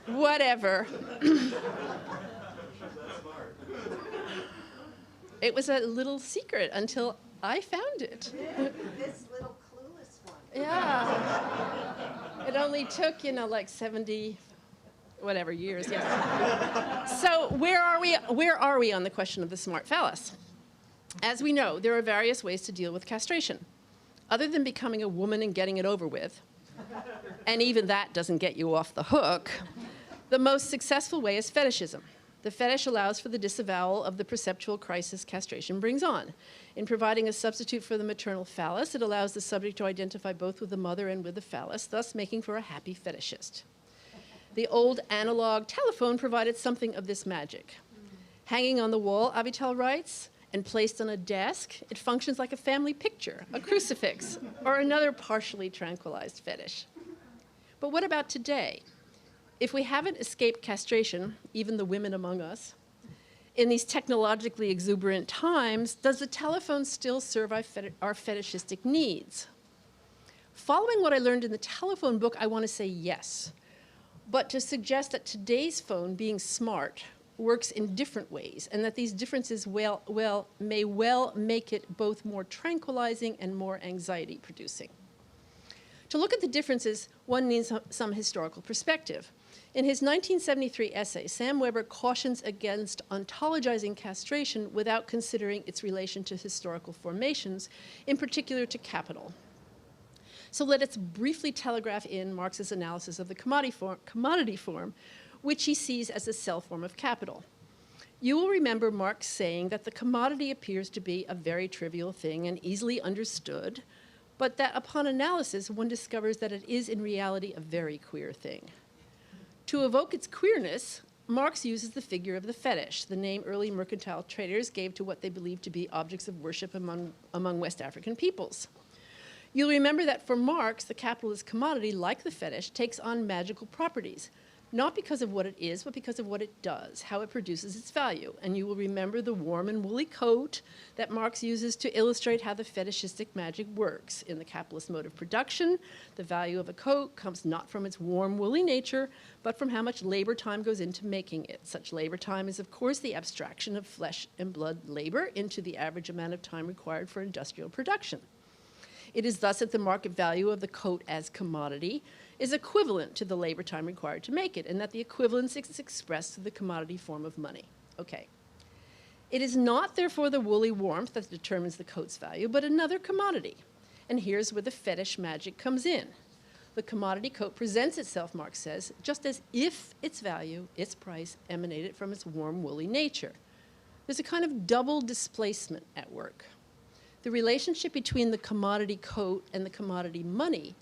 S6: whatever. It was a little secret until I found it.
S1: This little clueless one.
S6: Yeah. It only took, like 70 whatever years, yes. So where are we on the question of the smart phallus? As we know, there are various ways to deal with castration. Other than becoming a woman and getting it over with, and even that doesn't get you off the hook, the most successful way is fetishism. The fetish allows for the disavowal of the perceptual crisis castration brings on. In providing a substitute for the maternal phallus, it allows the subject to identify both with the mother and with the phallus, thus making for a happy fetishist. The old analog telephone provided something of this magic. Hanging on the wall, Avital writes, and placed on a desk, it functions like a family picture, a crucifix, or another partially tranquilized fetish. But what about today? If we haven't escaped castration, even the women among us, in these technologically exuberant times, does the telephone still serve our fetishistic needs? Following what I learned in the telephone book, I want to say yes. But to suggest that today's phone, being smart, works in different ways, and that these differences may well make it both more tranquilizing and more anxiety-producing. To look at the differences, one needs some historical perspective. In his 1973 essay, Sam Weber cautions against ontologizing castration without considering its relation to historical formations, in particular to capital. So let us briefly telegraph in Marx's analysis of the commodity form, which he sees as a cell form of capital. You will remember Marx saying that the commodity appears to be a very trivial thing and easily understood, but that upon analysis, one discovers that it is in reality a very queer thing. To evoke its queerness, Marx uses the figure of the fetish, the name early mercantile traders gave to what they believed to be objects of worship among West African peoples. You'll remember that for Marx, the capitalist commodity, like the fetish, takes on magical properties, not because of what it is, but because of what it does, how it produces its value. And you will remember the warm and woolly coat that Marx uses to illustrate how the fetishistic magic works. In the capitalist mode of production, the value of a coat comes not from its warm, woolly nature, but from how much labor time goes into making it. Such labor time is, of course, the abstraction of flesh and blood labor into the average amount of time required for industrial production. It is thus that the market value of the coat as commodity is equivalent to the labor time required to make it, and that the equivalence is expressed through the commodity form of money. Okay. It is not, therefore, the woolly warmth that determines the coat's value, but another commodity. And here's where the fetish magic comes in. The commodity coat presents itself, Marx says, just as if its value, its price, emanated from its warm, woolly nature. There's a kind of double displacement at work. The relationship between the commodity coat and the commodity money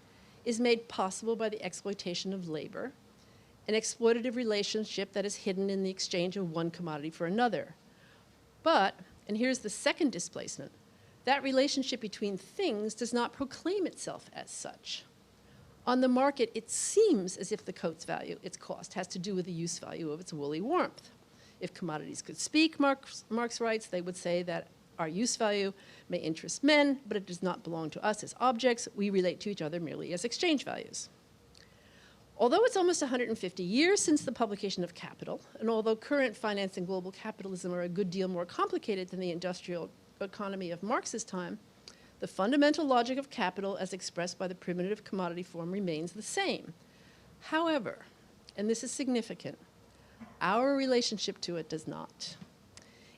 S6: is made possible by the exploitation of labor, an exploitative relationship that is hidden in the exchange of one commodity for another. But, and here's the second displacement, that relationship between things does not proclaim itself as such. On the market, it seems as if the coat's value, its cost, has to do with the use value of its woolly warmth. If commodities could speak, Marx writes, they would say that our use value may interest men, but it does not belong to us as objects. We relate to each other merely as exchange values. Although it's almost 150 years since the publication of Capital, and although current finance and global capitalism are a good deal more complicated than the industrial economy of Marx's time, the fundamental logic of capital as expressed by the primitive commodity form remains the same. However, and this is significant, our relationship to it does not.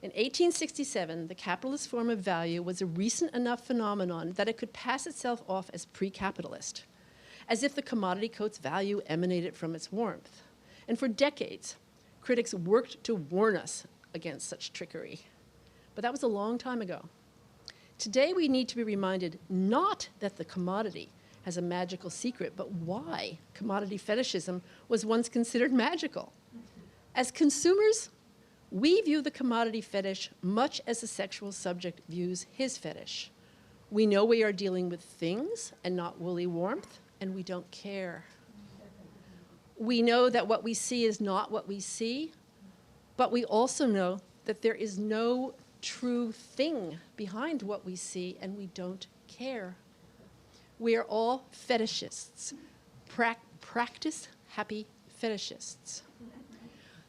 S6: In 1867, the capitalist form of value was a recent enough phenomenon that it could pass itself off as pre-capitalist, as if the commodity coat's value emanated from its warmth. And for decades, critics worked to warn us against such trickery. But that was a long time ago. Today, we need to be reminded not that the commodity has a magical secret, but why commodity fetishism was once considered magical. As consumers, we view the commodity fetish much as the sexual subject views his fetish. We know we are dealing with things and not woolly warmth, and we don't care. We know that what we see is not what we see, but we also know that there is no true thing behind what we see, and we don't care. We are all fetishists, practice-happy fetishists.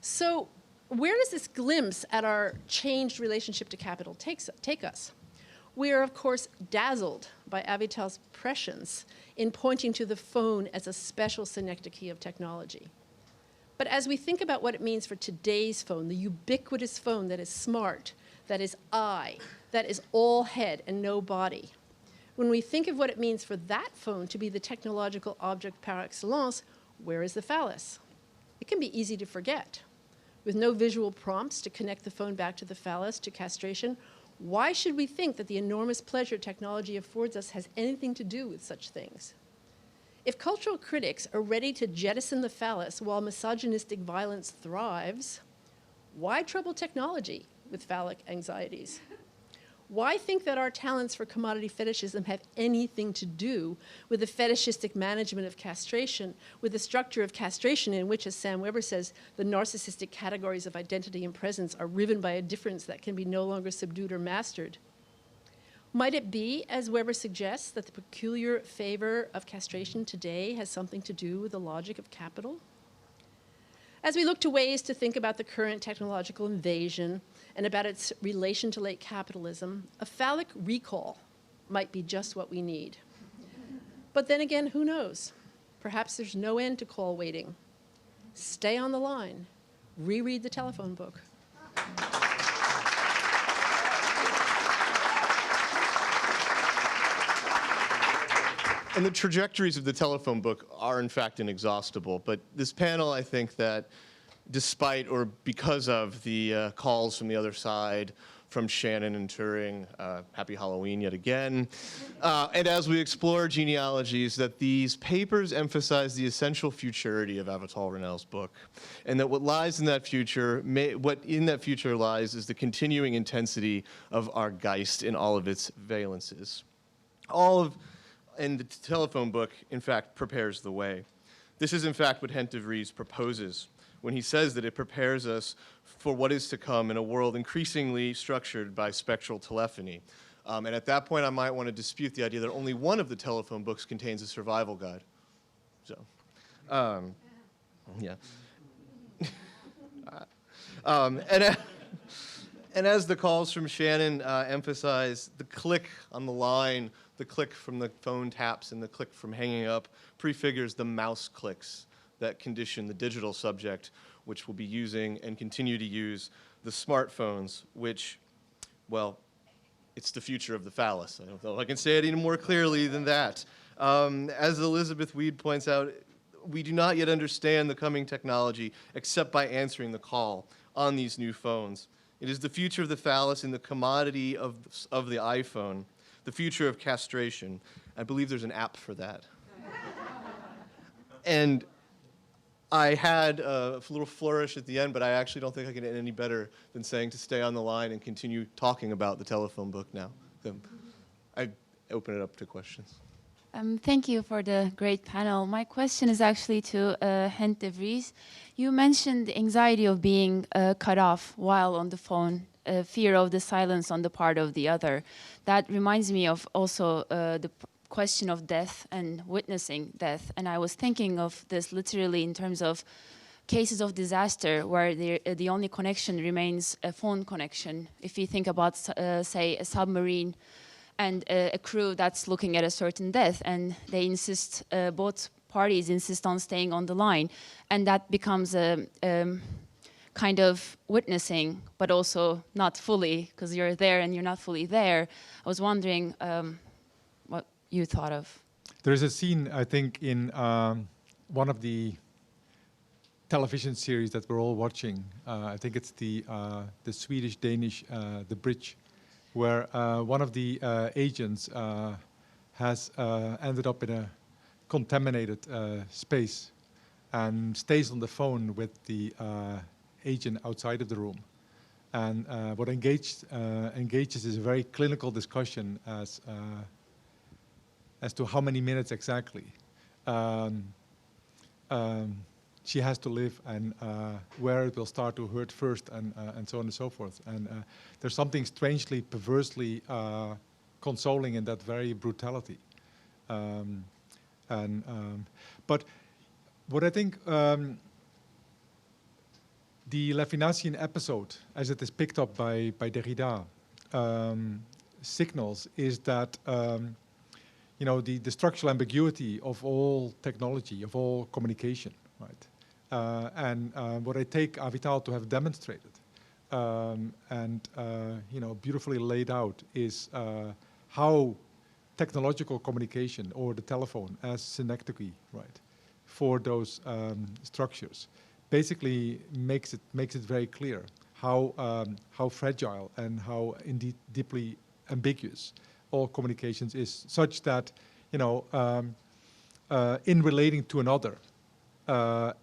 S6: So where does this glimpse at our changed relationship to capital take us? We are, of course, dazzled by Avital's prescience in pointing to the phone as a special synecdoche of technology. But as we think about what it means for today's phone, the ubiquitous phone that is smart, that is I, that is all head and no body, when we think of what it means for that phone to be the technological object par excellence, where is the phallus? It can be easy to forget. With no visual prompts to connect the phone back to the phallus, to castration, why should we think that the enormous pleasure technology affords us has anything to do with such things? If cultural critics are ready to jettison the phallus while misogynistic violence thrives, why trouble technology with phallic anxieties? Why think that our talents for commodity fetishism have anything to do with the fetishistic management of castration, with the structure of castration in which, as Sam Weber says, the narcissistic categories of identity and presence are riven by a difference that can be no longer subdued or mastered? Might it be, as Weber suggests, that the peculiar favor of castration today has something to do with the logic of capital? As we look to ways to think about the current technological invasion and about its relation to late capitalism, a phallic recall might be just what we need. But then again, who knows? Perhaps there's no end to call waiting. Stay on the line. Reread the telephone book.
S2: And the trajectories of the telephone book are, in fact, inexhaustible. But this panel, I think that despite or because of the calls from the other side, from Shannon and Turing, happy Halloween yet again, and as we explore genealogies, that these papers emphasize the essential futurity of Avital Ronell's book, and that what lies in that future, what in that future lies is the continuing intensity of our Geist in all of its valences. And the telephone book, in fact, prepares the way. This is, in fact, what Hent de Vries proposes when he says that it prepares us for what is to come in a world increasingly structured by spectral telephony. And at that point, I might want to dispute the idea that only one of the telephone books contains a survival guide. So, yeah. And as the calls from Shannon emphasize, the click on the line, the click from the phone taps, and the click from hanging up prefigures the mouse clicks that condition the digital subject, which will be using and continue to use the smartphones, which, well, it's the future of the phallus. I don't know if I can say it any more clearly than that. As Elizabeth Weed points out, we do not yet understand the coming technology except by answering the call on these new phones. It is the future of the phallus in the commodity of the iPhone, the future of castration. I believe there's an app for that. And I had a little flourish at the end, but I actually don't think I can end any better than saying to stay on the line and continue talking about the telephone book now. So I open it up to questions.
S7: Thank you for the great panel. My question is actually to Hent de Vries. You mentioned the anxiety of being cut off while on the phone, fear of the silence on the part of the other. That reminds me of also the question of death and witnessing death. And I was thinking of this literally in terms of cases of disaster where the only connection remains a phone connection. If you think about, say, a submarine and a crew that's looking at a certain death, and they insist, both parties insist on staying on the line, and that becomes a kind of witnessing, but also not fully, because you're there and you're not fully there. I was wondering what you thought of.
S3: There is a scene, I think, in one of the television series that we're all watching. I think it's the Swedish-Danish The Bridge, where one of the agents has ended up in a contaminated space and stays on the phone with the agent outside of the room. And what engages is a very clinical discussion as to how many minutes exactly she has to live, and where it will start to hurt first, and so on and so forth. And there's something strangely, perversely consoling in that very brutality. But what I think the Levinasian episode, as it is picked up by Derrida, signals is that you know, the structural ambiguity of all technology, of all communication, right? And what I take Avital to have demonstrated and you know, beautifully laid out is how technological communication, or the telephone as synecdoche, right, for those structures, basically makes it very clear how fragile and how indeed deeply ambiguous all communications is, such that, you know, in relating to another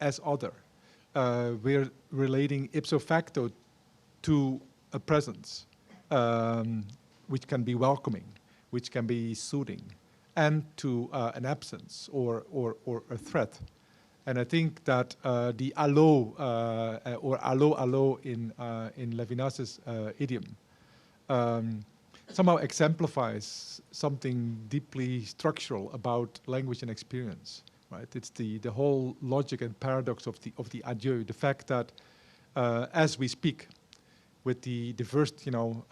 S3: as other, we're relating ipso facto to a presence which can be welcoming, which can be soothing, and to an absence or a threat. And I think that the allo or allo in Levinas's idiom somehow exemplifies something deeply structural about language and experience, right? It's the whole logic and paradox of the adieu, the fact that as we speak with the first, you know,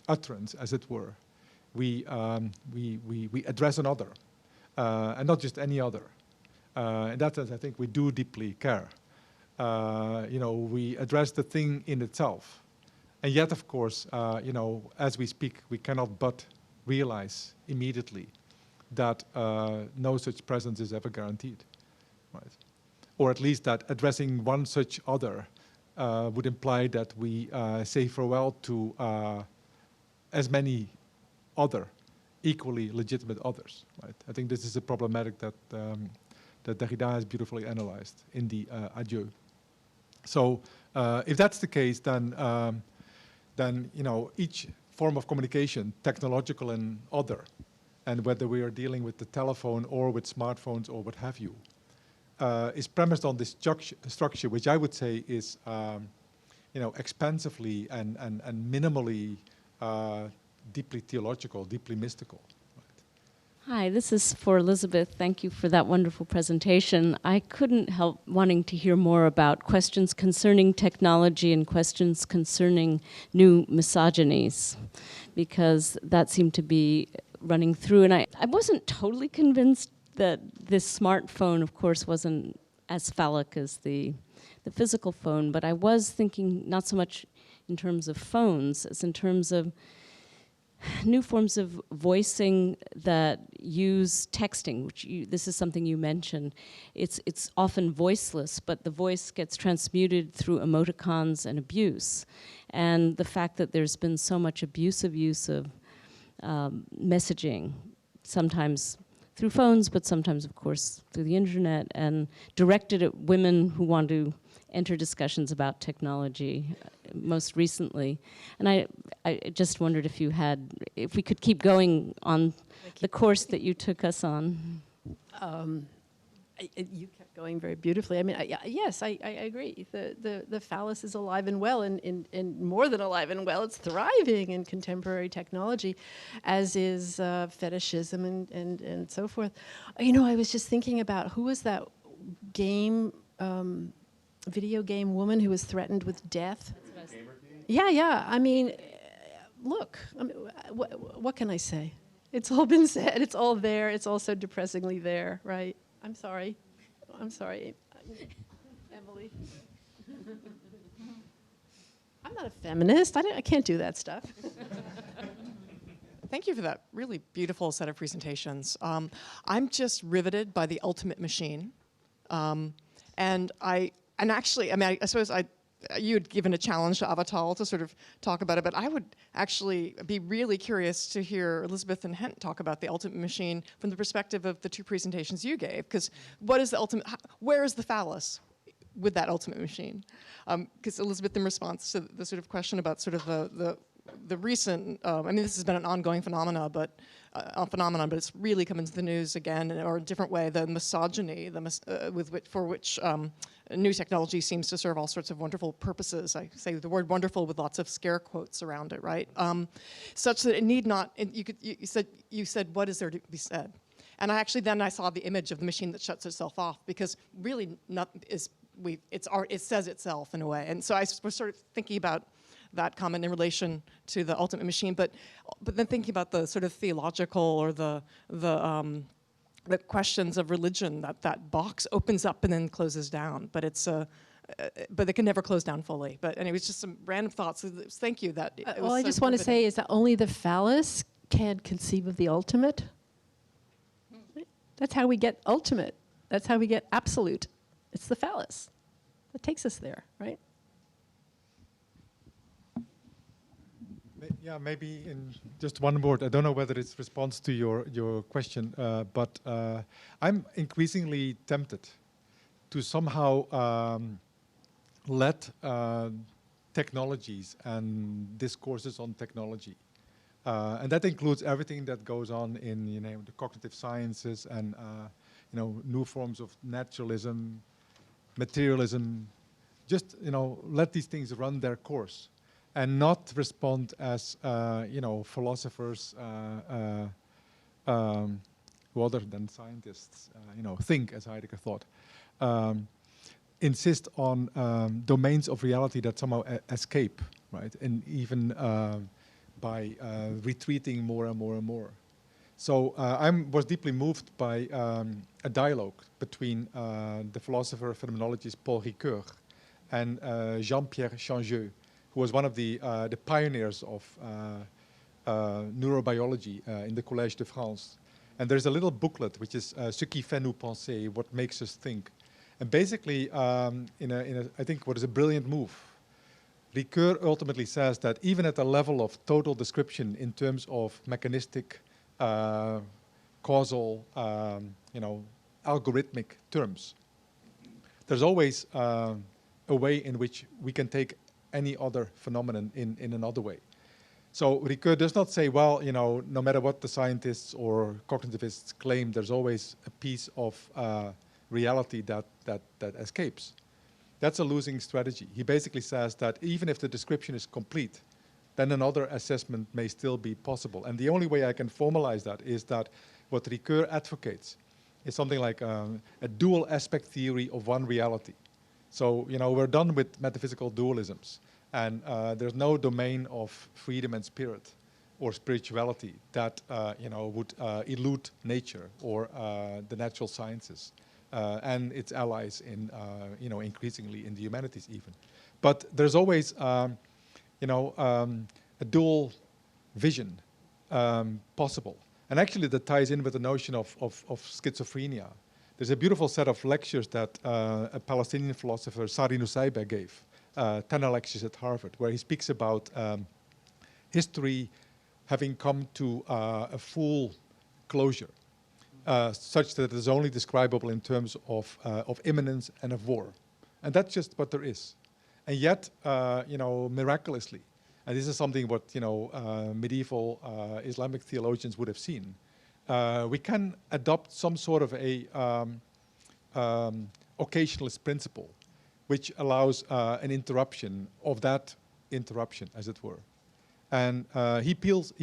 S3: utterance, as it were, we address another, and not just any other. In that sense, I think we do deeply care. You know, we address the thing in itself. And yet, of course, you know, as we speak, we cannot but realize immediately that no such presence is ever guaranteed, right? Or at least that addressing one such other would imply that we say farewell to as many other equally legitimate others, right? I think this is a problematic that that Derrida has beautifully analyzed in the adieu. So if that's the case, then you know, each form of communication, technological and other, and whether we are dealing with the telephone or with smartphones or what have you, is premised on this structure, which I would say is, you know, expansively and minimally deeply theological, deeply mystical.
S8: Hi, this is for Elizabeth. Thank you for that wonderful presentation. I couldn't help wanting to hear more about questions concerning technology and questions concerning new misogynies, because that seemed to be running through. And I wasn't totally convinced that this smartphone, of course, wasn't as phallic as the physical phone, but I was thinking not so much in terms of phones as in terms of new forms of voicing that use texting, which this is something you mentioned. It's often voiceless, but the voice gets transmuted through emoticons and abuse. And the fact that there's been so much abusive use of messaging, sometimes through phones, but sometimes, of course, through the internet, and directed at women who want to enter discussions about technology most recently. And I just wondered if we could keep going on the course that you took us on.
S6: You kept going very beautifully. I mean, yes, I agree. The phallus is alive and well, and more than alive and well, it's thriving in contemporary technology, as is fetishism and so forth. You know, I was just thinking about who was that video game woman who was threatened with death? Yeah. I mean, look, what can I say? It's all been said. It's all there. It's all so depressingly there, right? I'm sorry, Emily. I'm not a feminist. I can't do that stuff.
S9: Thank you for that really beautiful set of presentations. I'm just riveted by the ultimate machine. And I And actually, I mean, I suppose you had given a challenge to Avital to sort of talk about it, but I would actually be really curious to hear Elizabeth and Hent talk about the ultimate machine from the perspective of the two presentations you gave, because what is the ultimate, where is the fallace with that ultimate machine? Because Elizabeth, in response to the sort of question about sort of the recent, I mean, this has been an ongoing phenomenon, but it's really come into the news again, or a different way, the misogyny, for which new technology seems to serve all sorts of wonderful purposes. I say the word wonderful with lots of scare quotes around it, right? Such that it need not, you said, what is there to be said? And I saw the image of the machine that shuts itself off, because really it says itself in a way. And so I was sort of thinking about that comment in relation to the ultimate machine, but then thinking about the sort of theological or the questions of religion, that box opens up and then closes down, but it can never close down fully. But anyway, it's just some random thoughts. Thank you.
S6: All I just want to say is that only the phallus can conceive of the ultimate. That's how we get ultimate. That's how we get absolute. It's the phallus that takes us there, right?
S3: Yeah, maybe in just one word. I don't know whether it's response to your question, but I'm increasingly tempted to somehow let technologies and discourses on technology, and that includes everything that goes on in the cognitive sciences and new forms of naturalism, materialism. Just let these things run their course, and not respond as philosophers who other than scientists think, as Heidegger thought. Insist on domains of reality that somehow escape, right? And even by retreating more and more and more. So I was deeply moved by a dialogue between the philosopher phenomenologist Paul Ricoeur and Jean-Pierre Changeux, who was one of the pioneers of neurobiology in the Collège de France. And there's a little booklet which is Ce qui fait nous penser, what makes us think. And basically, I think what is a brilliant move, Ricoeur ultimately says that even at the level of total description in terms of mechanistic, causal, algorithmic terms, there's always a way in which we can take any other phenomenon in another way. So Ricoeur does not say, well, no matter what the scientists or cognitivists claim, there's always a piece of reality that escapes. That's a losing strategy. He basically says that even if the description is complete, then another assessment may still be possible. And the only way I can formalize that is that what Ricoeur advocates is something like a dual aspect theory of one reality. So, we're done with metaphysical dualisms, and there's no domain of freedom and spirit or spirituality that, would elude nature or the natural sciences and its allies in, increasingly in the humanities even. But there's always, a dual vision possible. And actually that ties in with the notion of schizophrenia. There's a beautiful set of lectures that a Palestinian philosopher, Sari Nusseibeh, gave, 10 lectures at Harvard, where he speaks about history having come to a full closure, such that it is only describable in terms of imminence and of war. And that's just what there is. And yet, miraculously, and this is something what medieval Islamic theologians would have seen, we can adopt some sort of a occasionalist principle, which allows an interruption of that interruption, as it were. And he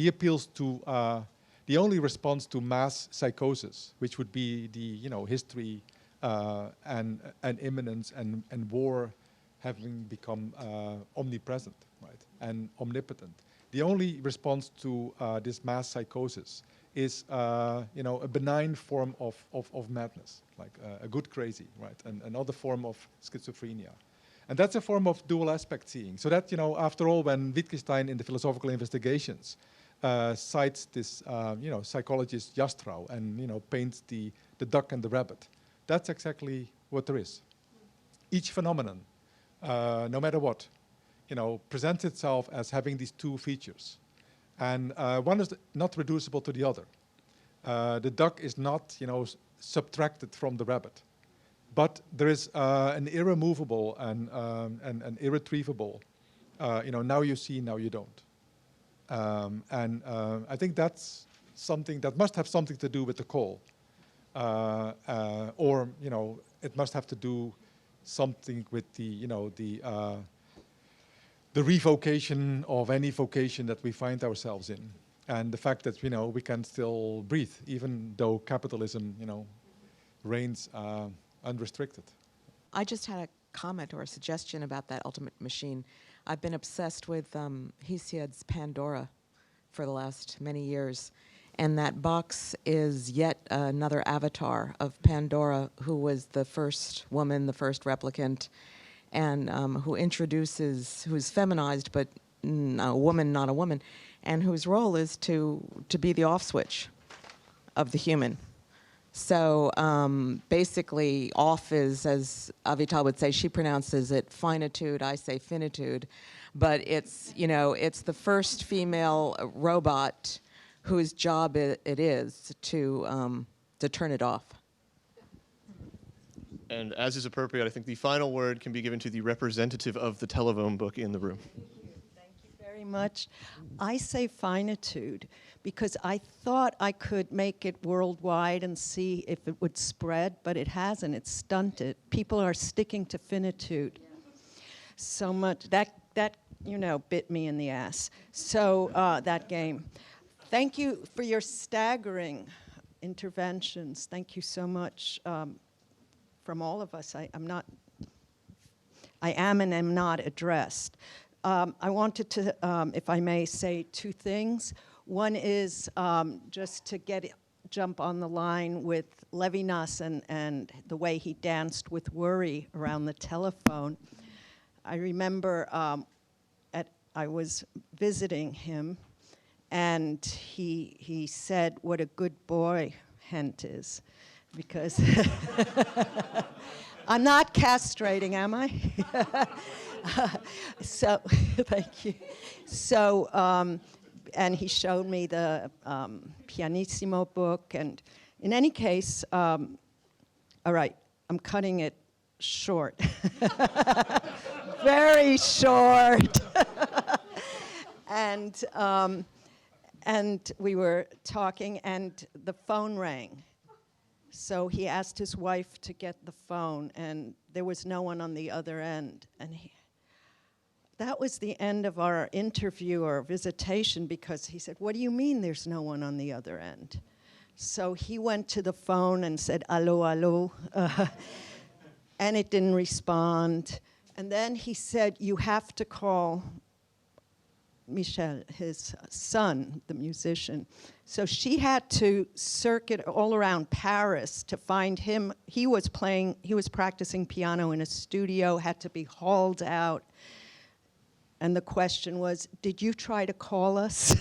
S3: appeals to the only response to mass psychosis, which would be the history and imminence and war having become omnipresent, right, and omnipotent. The only response to this mass psychosis is a benign form of madness, like a good crazy, right, and another form of schizophrenia. And that's a form of dual aspect seeing. So that, after all, when Wittgenstein in the Philosophical Investigations cites this, psychologist Jastrow and, paints the duck and the rabbit, that's exactly what there is. each phenomenon, no matter what, presents itself as having these two features. And one is not reducible to the other. The duck is not, subtracted from the rabbit. But there is an irremovable and an irretrievable, now you see, now you don't. I think that's something that must have something to do with the call. Or, it must have to do something with the revocation of any vocation that we find ourselves in. And the fact that, we can still breathe, even though capitalism, reigns unrestricted.
S10: I just had a comment or a suggestion about that ultimate machine. I've been obsessed with Hesiod's Pandora for the last many years. And that box is yet another avatar of Pandora, who was the first woman, the first replicant, and who's feminized, but a woman, not a woman, and whose role is to be the off switch of the human. So basically, off is, as Avital would say, she pronounces it finitude, I say finitude, but it's, it's the first female robot whose job it is to turn it off.
S2: And as is appropriate, I think the final word can be given to the representative of the telephone book in the room.
S1: Thank you very much. I say finitude because I thought I could make it worldwide and see if it would spread, but it hasn't. It's stunted. People are sticking to finitude so much. That bit me in the ass. So that game. Thank you for your staggering interventions. Thank you so much. From all of us, I am and am not addressed. I wanted to, if I may, say two things. One is just to jump on the line with Levinas and the way he danced with worry around the telephone. I remember I was visiting him, and he said what a good boy Hent is. Because I'm not castrating, am I? So, thank you. So, and he showed me the Pianissimo book. And in any case, all right, I'm cutting it short. Very short. And we were talking, and the phone rang. So he asked his wife to get the phone, and there was no one on the other end. And that was the end of our interview or visitation, because he said, "What do you mean there's no one on the other end?" So he went to the phone and said, "Allo, allo," and it didn't respond. And then he said, "You have to call Michel, his son, the musician." So she had to circuit all around Paris to find him. He was practicing piano in a studio, had to be hauled out. And the question was, "Did you try to call us?"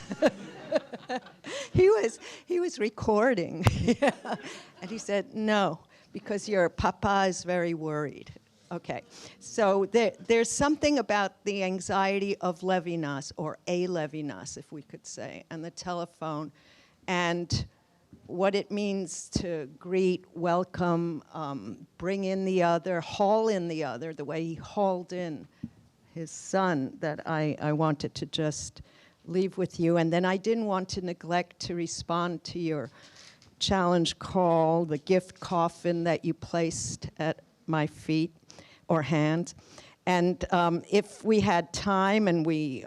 S1: He was recording. And he said, "No, because your papa is very worried." Okay, so there's something about the anxiety of Levinas, or a Levinas, if we could say, and the telephone, and what it means to greet, welcome, bring in the other, haul in the other, the way he hauled in his son, that I wanted to just leave with you. And then I didn't want to neglect to respond to your challenge call, the gift coffin that you placed at my feet or hands. And if we had time and we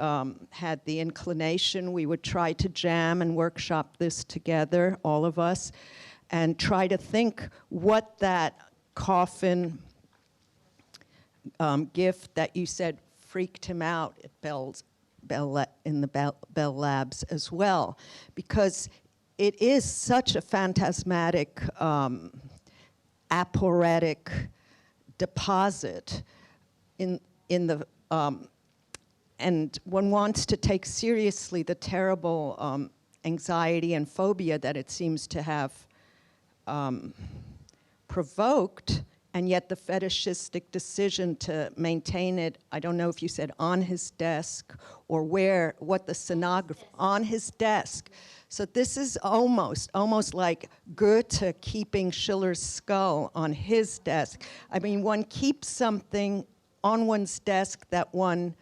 S1: had the inclination, we would try to jam and workshop this together, all of us, and try to think what that coffin gift that you said freaked him out at in the Bell Labs as well, because it is such a phantasmatic, aporetic deposit in the, and one wants to take seriously the terrible anxiety and phobia that it seems to have provoked, and yet the fetishistic decision to maintain it, I don't know if you said on his desk or where, what the scenographer, on his desk. So this is almost like Goethe keeping Schiller's skull on his desk. I mean, one keeps something on one's desk that one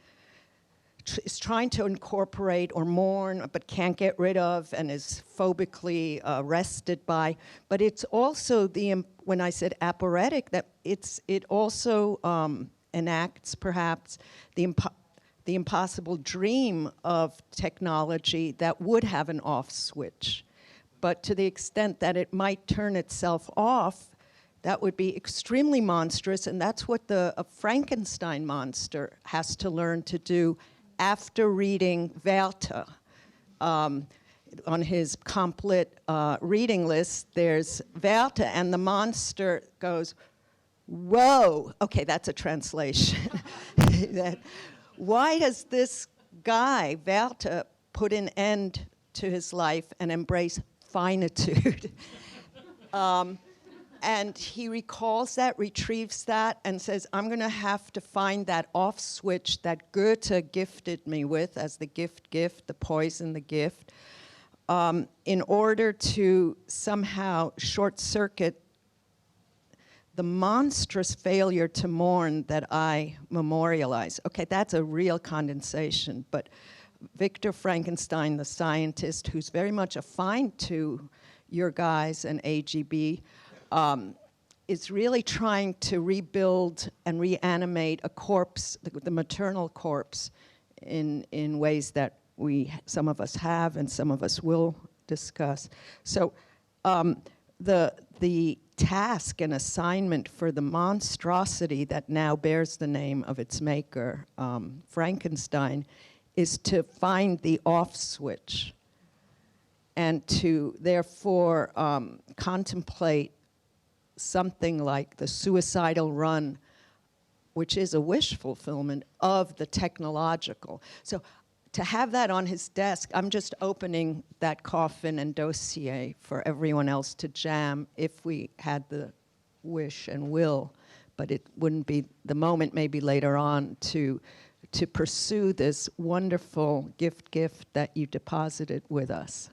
S1: is trying to incorporate or mourn but can't get rid of and is phobically arrested by. But it's also when I said aporetic, that it also enacts perhaps the impossible dream of technology that would have an off switch. But to the extent that it might turn itself off, that would be extremely monstrous, and that's what a Frankenstein monster has to learn to do after reading Werther. On his complete reading list, there's Werther, and the monster goes, whoa, okay, that's a translation. Why does this guy, Werther, put an end to his life and embrace finitude? And he recalls that, retrieves that, and says, I'm going to have to find that off switch that Goethe gifted me with as the gift, the poison, the gift, in order to somehow short circuit the monstrous failure to mourn that I memorialize. Okay, that's a real condensation, but Victor Frankenstein, the scientist, who's very much affine to your guys and AGB, is really trying to rebuild and reanimate a corpse, the maternal corpse, in ways that some of us have and some of us will discuss. So the task and assignment for the monstrosity that now bears the name of its maker, Frankenstein, is to find the off switch and to therefore contemplate something like the suicidal run, which is a wish fulfillment of the technological. So to have that on his desk, I'm just opening that coffin and dossier for everyone else to jam if we had the wish and will, but it wouldn't be the moment maybe later on to pursue this wonderful gift that you deposited with us.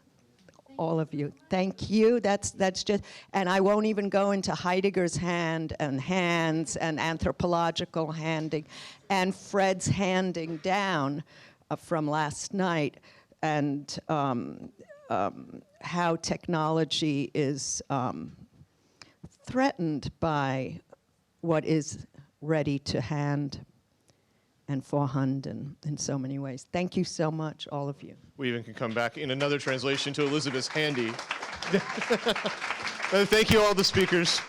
S1: All of you. Thank you. That's just, and I won't even go into Heidegger's hand and hands and anthropological handing and Fred's handing down from last night, and how technology is threatened by what is ready to hand and vorhanden in so many ways. Thank you so much, all of you.
S2: We even can come back in another translation to Elizabeth's handy. Thank you, all the speakers.